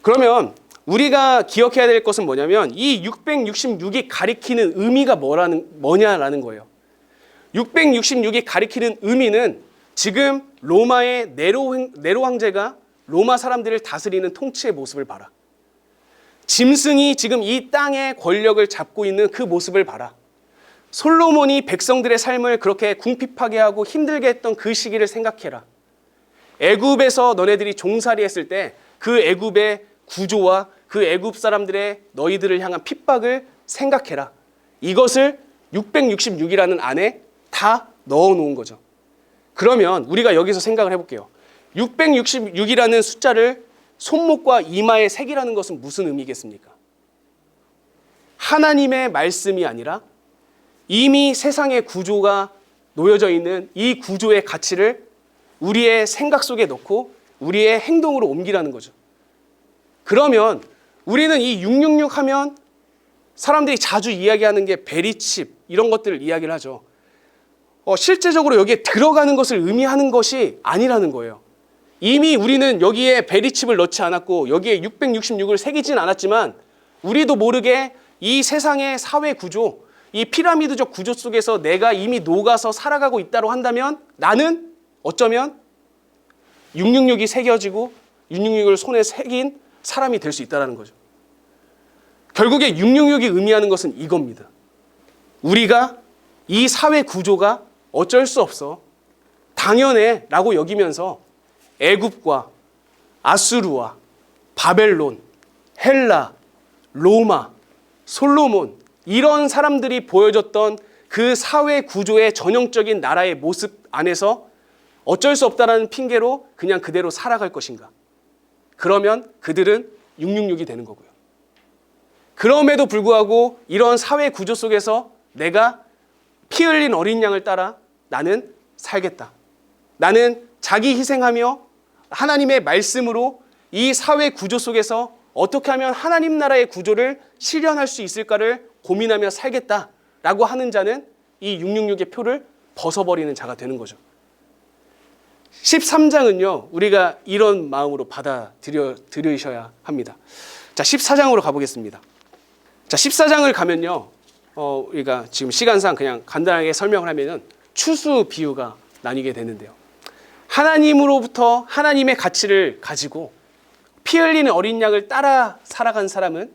그러면 우리가 기억해야 될 것은 뭐냐면 이 666이 가리키는 의미가 뭐냐라는 거예요. 666이 가리키는 의미는 지금 로마의 네로 황제가 로마 사람들을 다스리는 통치의 모습을 봐라. 짐승이 지금 이 땅의 권력을 잡고 있는 그 모습을 봐라. 솔로몬이 백성들의 삶을 그렇게 궁핍하게 하고 힘들게 했던 그 시기를 생각해라. 애굽에서 너네들이 종살이 했을 때 그 애굽의 구조와 그 애굽 사람들의 너희들을 향한 핍박을 생각해라. 이것을 666이라는 안에 다 넣어놓은 거죠. 그러면 우리가 여기서 생각을 해볼게요. 666이라는 숫자를 손목과 이마에 새기라는 것은 무슨 의미겠습니까? 하나님의 말씀이 아니라 이미 세상의 구조가 놓여져 있는 이 구조의 가치를 우리의 생각 속에 넣고 우리의 행동으로 옮기라는 거죠. 그러면 우리는 이 666 하면 사람들이 자주 이야기하는 게 베리칩 이런 것들을 이야기를 하죠. 실제적으로 여기에 들어가는 것을 의미하는 것이 아니라는 거예요. 이미 우리는 여기에 베리칩을 넣지 않았고 여기에 666을 새기진 않았지만 우리도 모르게 이 세상의 사회 구조, 이 피라미드적 구조 속에서 내가 이미 녹아서 살아가고 있다고 한다면 나는 어쩌면 666이 새겨지고 666을 손에 새긴 사람이 될 수 있다는 거죠. 결국에 666이 의미하는 것은 이겁니다. 우리가 이 사회 구조가 어쩔 수 없어 당연해 라고 여기면서 애굽과 아수르와 바벨론, 헬라, 로마, 솔로몬 이런 사람들이 보여줬던 그 사회 구조의 전형적인 나라의 모습 안에서 어쩔 수 없다라는 핑계로 그냥 그대로 살아갈 것인가? 그러면 그들은 666이 되는 거고요. 그럼에도 불구하고 이런 사회 구조 속에서 내가 피 흘린 어린 양을 따라 나는 살겠다. 나는 자기 희생하며 하나님의 말씀으로 이 사회 구조 속에서 어떻게 하면 하나님 나라의 구조를 실현할 수 있을까를 고민하며 살겠다라고 하는 자는 이 666의 표를 벗어버리는 자가 되는 거죠. 13장은요, 우리가 이런 마음으로 받아들이셔야 합니다. 자, 14장으로 가보겠습니다. 자, 14장을 가면요, 우리가 지금 시간상 그냥 간단하게 설명을 하면은 추수 비유가 나뉘게 되는데요. 하나님으로부터 하나님의 가치를 가지고 피 흘리는 어린 양을 따라 살아간 사람은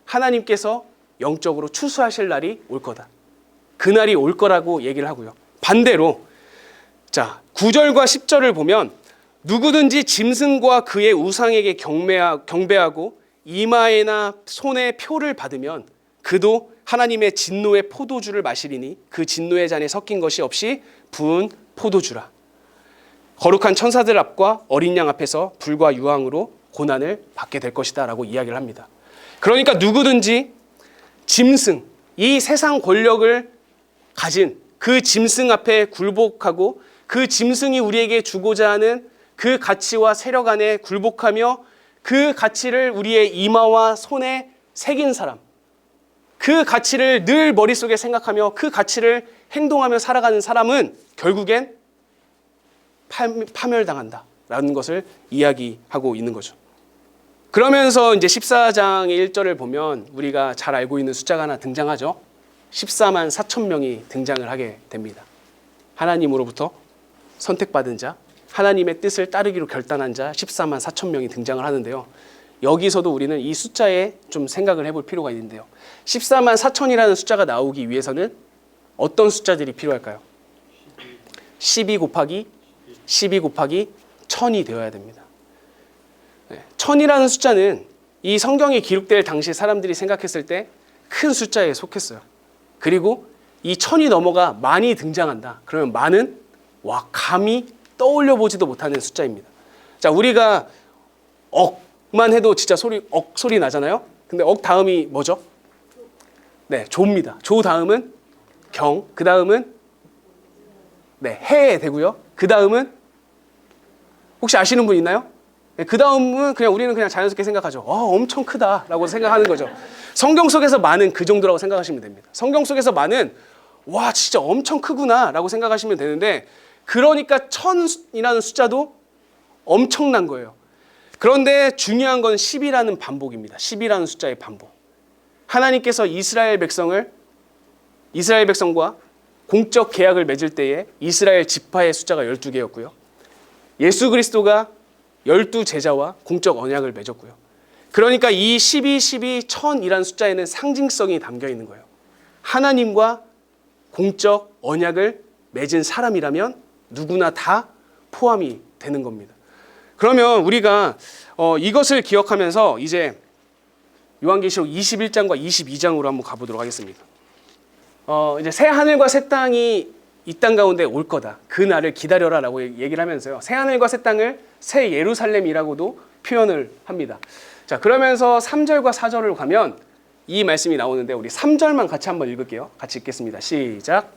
하나님께서 영적으로 추수하실 날이 올 거다. 그날이 올 거라고 얘기를 하고요. 반대로 자, 9절과 10절을 보면 누구든지 짐승과 그의 우상에게 경배하고 이마에나 손에 표를 받으면 그도 하나님의 진노의 포도주를 마시리니 그 진노의 잔에 섞인 것이 없이 부은 포도주라. 거룩한 천사들 앞과 어린 양 앞에서 불과 유황으로 고난을 받게 될 것이다 라고 이야기를 합니다. 그러니까 누구든지 짐승, 이 세상 권력을 가진 그 짐승 앞에 굴복하고 그 짐승이 우리에게 주고자 하는 그 가치와 세력 안에 굴복하며 그 가치를 우리의 이마와 손에 새긴 사람, 그 가치를 늘 머릿속에 생각하며 그 가치를 행동하며 살아가는 사람은 결국엔 파멸당한다라는 것을 이야기하고 있는 거죠. 그러면서 이제 14장의 1절을 보면 우리가 잘 알고 있는 숫자가 하나 등장하죠. 14만 4천 명이 등장을 하게 됩니다. 하나님으로부터 선택받은 자, 하나님의 뜻을 따르기로 결단한 자 14만 4천 명이 등장을 하는데요. 여기서도 우리는 이 숫자에 좀 생각을 해볼 필요가 있는데요. 14만 4천이라는 숫자가 나오기 위해서는 어떤 숫자들이 필요할까요? 12 곱하기 1000이 되어야 됩니다. 1000이라는 숫자는 이 성경이 기록될 당시 사람들이 생각했을 때 큰 숫자에 속했어요. 그리고 이 1000이 넘어가 만이 등장한다. 그러면 만은 감히 떠올려 보지도 못하는 숫자입니다. 자, 우리가 억만 해도 진짜 억 소리 나잖아요. 근데 억 다음이 뭐죠? 네, 조입니다. 조 다음은 경, 그 다음은 해 되고요. 그 다음은 혹시 아시는 분 있나요? 그 다음은 우리는 그냥 자연스럽게 생각하죠. 엄청 크다라고 생각하는 거죠. 성경 속에서 만은 그 정도라고 생각하시면 됩니다. 성경 속에서 만은 와 진짜 엄청 크구나라고 생각하시면 되는데 그러니까 1000이라는 숫자도 엄청난 거예요. 그런데 중요한 건 10이라는 반복입니다. 10이라는 숫자의 반복. 하나님께서 이스라엘 백성과 공적 계약을 맺을 때에 이스라엘 지파의 숫자가 12개였고요. 예수 그리스도가 12제자와 공적 언약을 맺었고요. 그러니까 이 12, 1000이라는 숫자에는 상징성이 담겨 있는 거예요. 하나님과 공적 언약을 맺은 사람이라면 누구나 다 포함이 되는 겁니다. 그러면 우리가 이것을 기억하면서 이제 요한계시록 21장과 22장으로 한번 가보도록 하겠습니다. 이제 새 하늘과 새 땅이 이 땅 가운데 올 거다. 그 날을 기다려라라고 얘기를 하면서요. 새 하늘과 새 땅을 새 예루살렘이라고도 표현을 합니다. 자, 그러면서 3절과 4절을 가면 이 말씀이 나오는데 우리 3절만 같이 한번 읽을게요. 같이 읽겠습니다. 시작.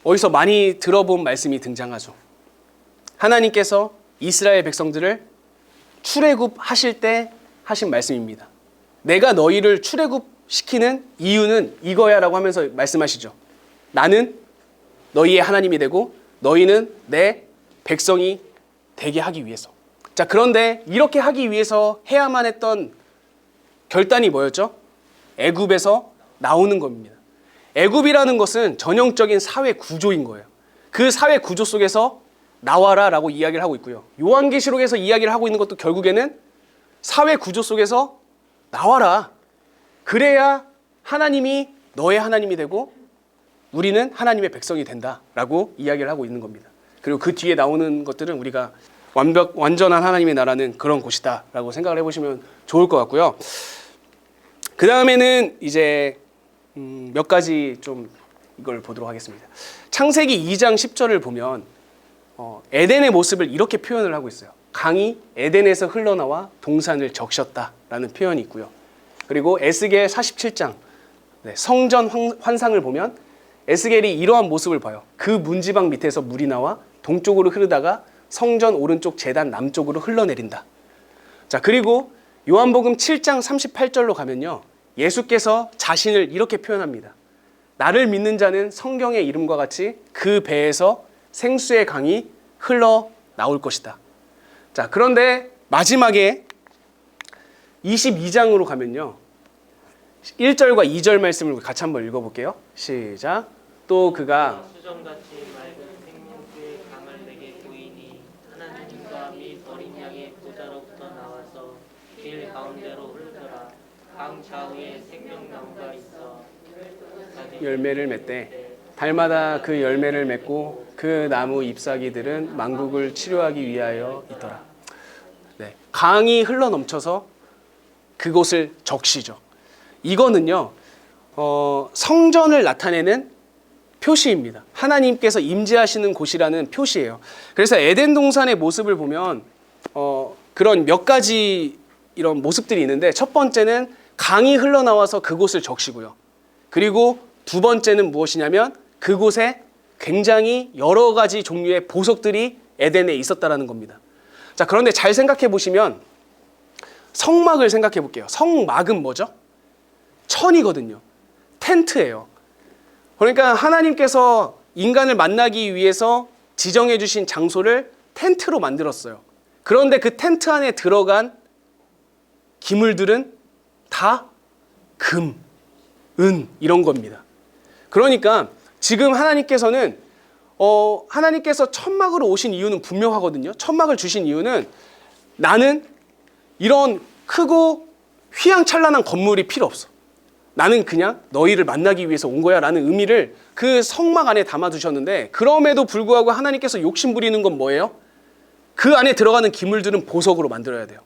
어디서 많이 들어본 말씀이 등장하죠. 하나님께서 이스라엘 백성들을 출애굽하실 때 하신 말씀입니다. 내가 너희를 출애굽시키는 이유는 이거야 라고 하면서 말씀하시죠. 나는 너희의 하나님이 되고 너희는 내 백성이 되게 하기 위해서. 자, 그런데 이렇게 하기 위해서 해야만 했던 결단이 뭐였죠? 애굽에서 나오는 겁니다. 애굽이라는 것은 전형적인 사회 구조인 거예요. 그 사회 구조 속에서 나와라 라고 이야기를 하고 있고요. 요한계시록에서 이야기를 하고 있는 것도 결국에는 사회 구조 속에서 나와라. 그래야 하나님이 너의 하나님이 되고 우리는 하나님의 백성이 된다라고 이야기를 하고 있는 겁니다. 그리고 그 뒤에 나오는 것들은 우리가 완전한 하나님의 나라는 그런 곳이다라고 생각을 해보시면 좋을 것 같고요. 그 다음에는 이제 몇 가지 좀 이걸 보도록 하겠습니다. 창세기 2장 10절을 보면 에덴의 모습을 이렇게 표현을 하고 있어요. 강이 에덴에서 흘러나와 동산을 적셨다라는 표현이 있고요. 그리고 에스겔 47장 성전 환상을 보면 에스겔이 이러한 모습을 봐요. 그 문지방 밑에서 물이 나와 동쪽으로 흐르다가 성전 오른쪽 제단 남쪽으로 흘러내린다. 자, 그리고 요한복음 7장 38절로 가면요. 예수께서 자신을 이렇게 표현합니다. 나를 믿는 자는 성경의 이름과 같이 그 배에서 생수의 강이 흘러 나올 것이다. 자, 그런데 마지막에 22장으로 가면요. 1절과 2절 말씀을 같이 한번 읽어볼게요. 시작. 또 그가 수정같이 맑은 생명수의 강을 내게 보이니 하나님과 및 어린 양의 보좌로부터 나와서 길 가운데로 흐르더라. 강 좌우에 생명나무가 있어 열매를 맺되 달마다 그 열매를 맺고 그 나무 잎사귀들은 만국을 치료하기 위하여 있더라. 네, 강이 흘러 넘쳐서 그곳을 적시죠. 이거는요, 성전을 나타내는 표시입니다. 하나님께서 임재하시는 곳이라는 표시예요. 그래서 에덴 동산의 모습을 보면 그런 몇 가지 이런 모습들이 있는데, 첫 번째는 강이 흘러나와서 그곳을 적시고요. 그리고 두 번째는 무엇이냐면 그곳에 굉장히 여러 가지 종류의 보석들이 에덴에 있었다라는 겁니다. 자, 그런데 잘 생각해 보시면 성막을 생각해 볼게요. 성막은 뭐죠? 천이거든요. 텐트예요. 그러니까 하나님께서 인간을 만나기 위해서 지정해 주신 장소를 텐트로 만들었어요. 그런데 그 텐트 안에 들어간 기물들은 다 금, 은 이런 겁니다. 그러니까 지금 하나님께서는 하나님께서 천막으로 오신 이유는 분명하거든요. 천막을 주신 이유는 나는 이런 크고 휘황찬란한 건물이 필요 없어. 나는 그냥 너희를 만나기 위해서 온 거야 라는 의미를 그 성막 안에 담아두셨는데, 그럼에도 불구하고 하나님께서 욕심 부리는 건 뭐예요? 그 안에 들어가는 기물들은 보석으로 만들어야 돼요.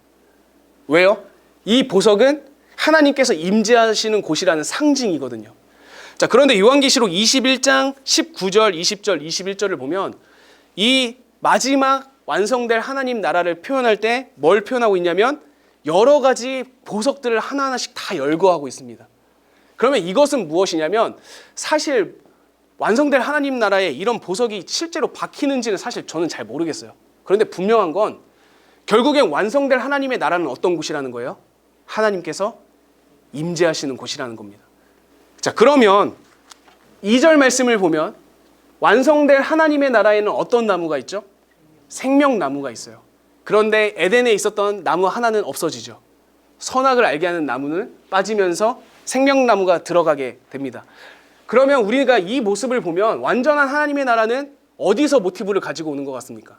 왜요? 이 보석은 하나님께서 임재하시는 곳이라는 상징이거든요. 자, 그런데 요한계시록 21장 19절, 20절, 21절을 보면 이 마지막 완성될 하나님 나라를 표현할 때 뭘 표현하고 있냐면 여러 가지 보석들을 하나하나씩 다 열거하고 있습니다. 그러면 이것은 무엇이냐면 사실 완성될 하나님 나라에 이런 보석이 실제로 박히는지는 사실 저는 잘 모르겠어요. 그런데 분명한 건 결국엔 완성될 하나님의 나라는 어떤 곳이라는 거예요? 하나님께서 임재하시는 곳이라는 겁니다. 자, 그러면 2절 말씀을 보면 완성될 하나님의 나라에는 어떤 나무가 있죠? 생명나무가 있어요. 그런데 에덴에 있었던 나무 하나는 없어지죠. 선악을 알게 하는 나무는 빠지면서 생명나무가 들어가게 됩니다. 그러면 우리가 이 모습을 보면 완전한 하나님의 나라는 어디서 모티브를 가지고 오는 것 같습니까?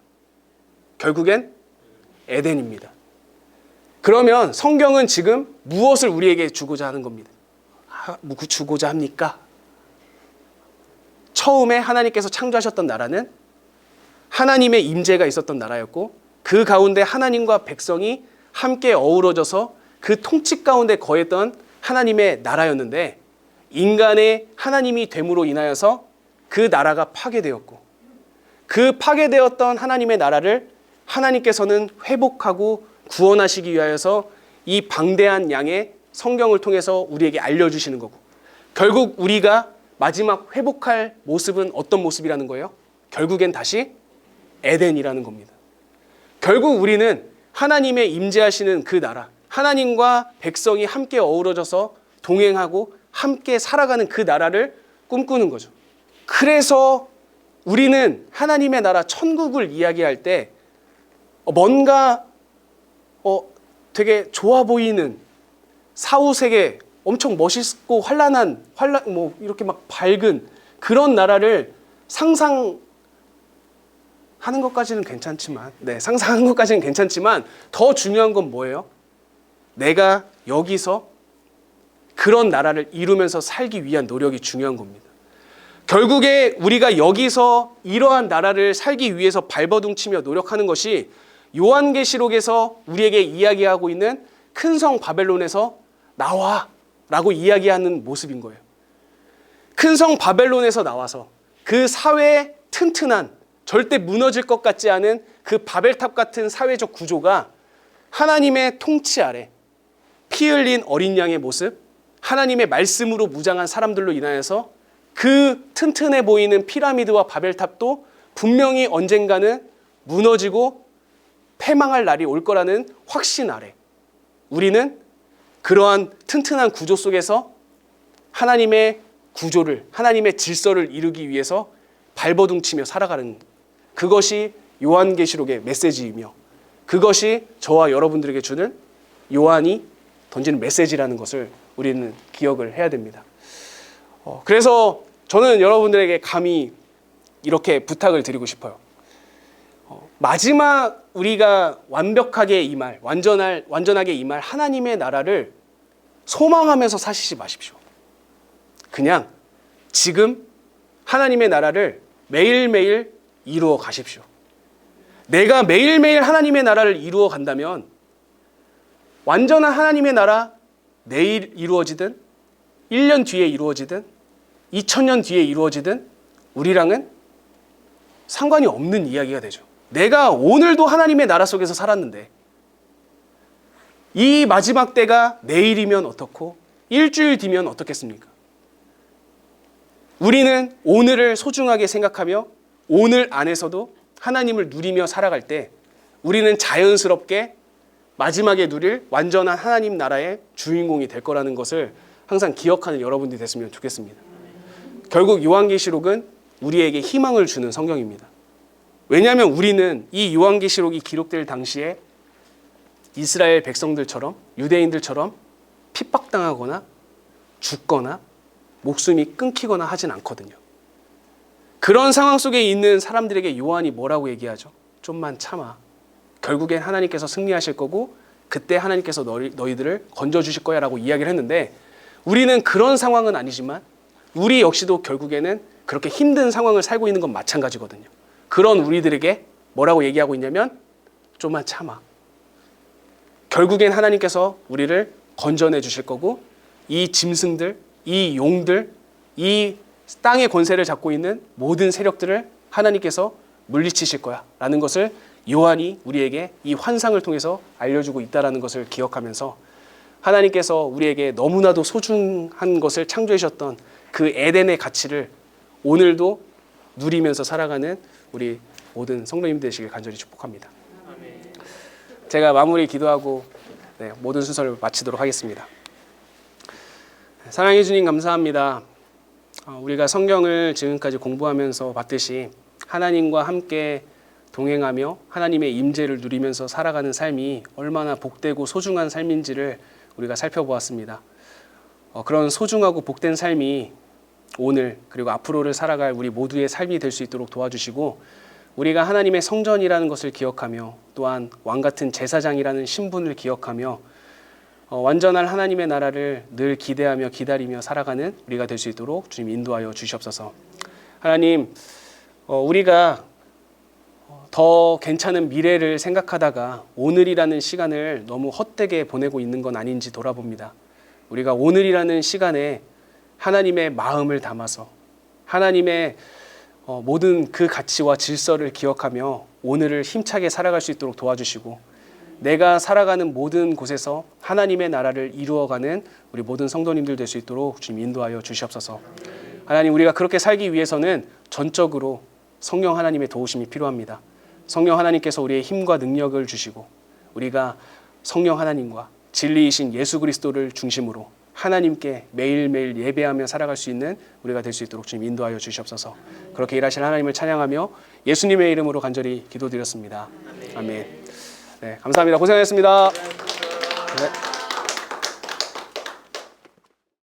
결국엔 에덴입니다. 그러면 성경은 지금 무엇을 우리에게 주고자 하는 겁니다. 주고자 합니까? 처음에 하나님께서 창조하셨던 나라는 하나님의 임재가 있었던 나라였고, 그 가운데 하나님과 백성이 함께 어우러져서 그 통치 가운데 거했던 하나님의 나라였는데, 인간의 하나님이 됨으로 인하여서 그 나라가 파괴되었고, 그 파괴되었던 하나님의 나라를 하나님께서는 회복하고 구원하시기 위하여서 이 방대한 양의 성경을 통해서 우리에게 알려주시는 거고, 결국 우리가 마지막 회복할 모습은 어떤 모습이라는 거예요? 결국엔 다시 에덴이라는 겁니다. 결국 우리는 하나님의 임재하시는 그 나라, 하나님과 백성이 함께 어우러져서 동행하고 함께 살아가는 그 나라를 꿈꾸는 거죠. 그래서 우리는 하나님의 나라 천국을 이야기할 때 뭔가 되게 좋아 보이는 사후세계 엄청 멋있고 환란한 이렇게 막 밝은 그런 나라를 상상하는 하는 것까지는 괜찮지만, 상상하는 것까지는 괜찮지만 더 중요한 건 뭐예요? 내가 여기서 그런 나라를 이루면서 살기 위한 노력이 중요한 겁니다. 결국에 우리가 여기서 이러한 나라를 살기 위해서 발버둥치며 노력하는 것이 요한계시록에서 우리에게 이야기하고 있는 큰 성 바벨론에서 나와 라고 이야기하는 모습인 거예요. 큰 성 바벨론에서 나와서 그 사회의 튼튼한, 절대 무너질 것 같지 않은 그 바벨탑 같은 사회적 구조가 하나님의 통치 아래 피 흘린 어린 양의 모습, 하나님의 말씀으로 무장한 사람들로 인하여서 그 튼튼해 보이는 피라미드와 바벨탑도 분명히 언젠가는 무너지고 패망할 날이 올 거라는 확신 아래 우리는 그러한 튼튼한 구조 속에서 하나님의 구조를, 하나님의 질서를 이루기 위해서 발버둥치며 살아가는, 그것이 요한계시록의 메시지이며 그것이 저와 여러분들에게 주는 요한이 던지는 메시지라는 것을 우리는 기억을 해야 됩니다. 그래서 저는 여러분들에게 감히 이렇게 부탁을 드리고 싶어요. 마지막 우리가 완벽하게 임할, 완전하게 임할 하나님의 나라를 소망하면서 사시지 마십시오. 그냥 지금 하나님의 나라를 매일매일 이루어 가십시오. 내가 매일매일 하나님의 나라를 이루어 간다면 완전한 하나님의 나라 내일 이루어지든 1년 뒤에 이루어지든 2000년 뒤에 이루어지든 우리랑은 상관이 없는 이야기가 되죠. 내가 오늘도 하나님의 나라 속에서 살았는데 이 마지막 때가 내일이면 어떻고 일주일 뒤면 어떻겠습니까? 우리는 오늘을 소중하게 생각하며 오늘 안에서도 하나님을 누리며 살아갈 때 우리는 자연스럽게 마지막에 누릴 완전한 하나님 나라의 주인공이 될 거라는 것을 항상 기억하는 여러분들이 됐으면 좋겠습니다. 결국 요한계시록은 우리에게 희망을 주는 성경입니다. 왜냐하면 우리는 이 요한계시록이 기록될 당시에 이스라엘 백성들처럼, 유대인들처럼 핍박당하거나 죽거나 목숨이 끊기거나 하진 않거든요. 그런 상황 속에 있는 사람들에게 요한이 뭐라고 얘기하죠? 좀만 참아. 결국엔 하나님께서 승리하실 거고 그때 하나님께서 너희들을 건져주실 거야 라고 이야기를 했는데, 우리는 그런 상황은 아니지만 우리 역시도 결국에는 그렇게 힘든 상황을 살고 있는 건 마찬가지거든요. 그런 우리들에게 뭐라고 얘기하고 있냐면 좀만 참아. 결국엔 하나님께서 우리를 건져내 주실 거고 이 짐승들, 이 용들, 이 땅의 권세를 잡고 있는 모든 세력들을 하나님께서 물리치실 거야 라는 것을 요한이 우리에게 이 환상을 통해서 알려주고 있다는 것을 기억하면서 하나님께서 우리에게 너무나도 소중한 것을 창조해 주셨던 그 에덴의 가치를 오늘도 누리면서 살아가는 우리 모든 성도님들 되시길 간절히 축복합니다. 제가 마무리 기도하고 모든 순서를 마치도록 하겠습니다. 사랑해 주님 감사합니다. 우리가 성경을 지금까지 공부하면서 봤듯이 하나님과 함께 동행하며 하나님의 임재를 누리면서 살아가는 삶이 얼마나 복되고 소중한 삶인지를 우리가 살펴보았습니다. 그런 소중하고 복된 삶이 오늘 그리고 앞으로를 살아갈 우리 모두의 삶이 될 수 있도록 도와주시고, 우리가 하나님의 성전이라는 것을 기억하며 또한 왕같은 제사장이라는 신분을 기억하며 완전한 하나님의 나라를 늘 기대하며 기다리며 살아가는 우리가 될 수 있도록 주님 인도하여 주시옵소서. 하나님, 우리가 더 괜찮은 미래를 생각하다가 오늘이라는 시간을 너무 헛되게 보내고 있는 건 아닌지 돌아봅니다. 우리가 오늘이라는 시간에 하나님의 마음을 담아서 하나님의 모든 그 가치와 질서를 기억하며 오늘을 힘차게 살아갈 수 있도록 도와주시고, 내가 살아가는 모든 곳에서 하나님의 나라를 이루어가는 우리 모든 성도님들 될 수 있도록 주님 인도하여 주시옵소서. 하나님, 우리가 그렇게 살기 위해서는 전적으로 성령 하나님의 도우심이 필요합니다. 성령 하나님께서 우리의 힘과 능력을 주시고 우리가 성령 하나님과 진리이신 예수 그리스도를 중심으로 하나님께 매일매일 예배하며 살아갈 수 있는 우리가 될 수 있도록 주님 인도하여 주시옵소서. 그렇게 일하실 하나님을 찬양하며 예수님의 이름으로 간절히 기도드렸습니다. 아멘. 네, 감사합니다. 고생하셨습니다. 네.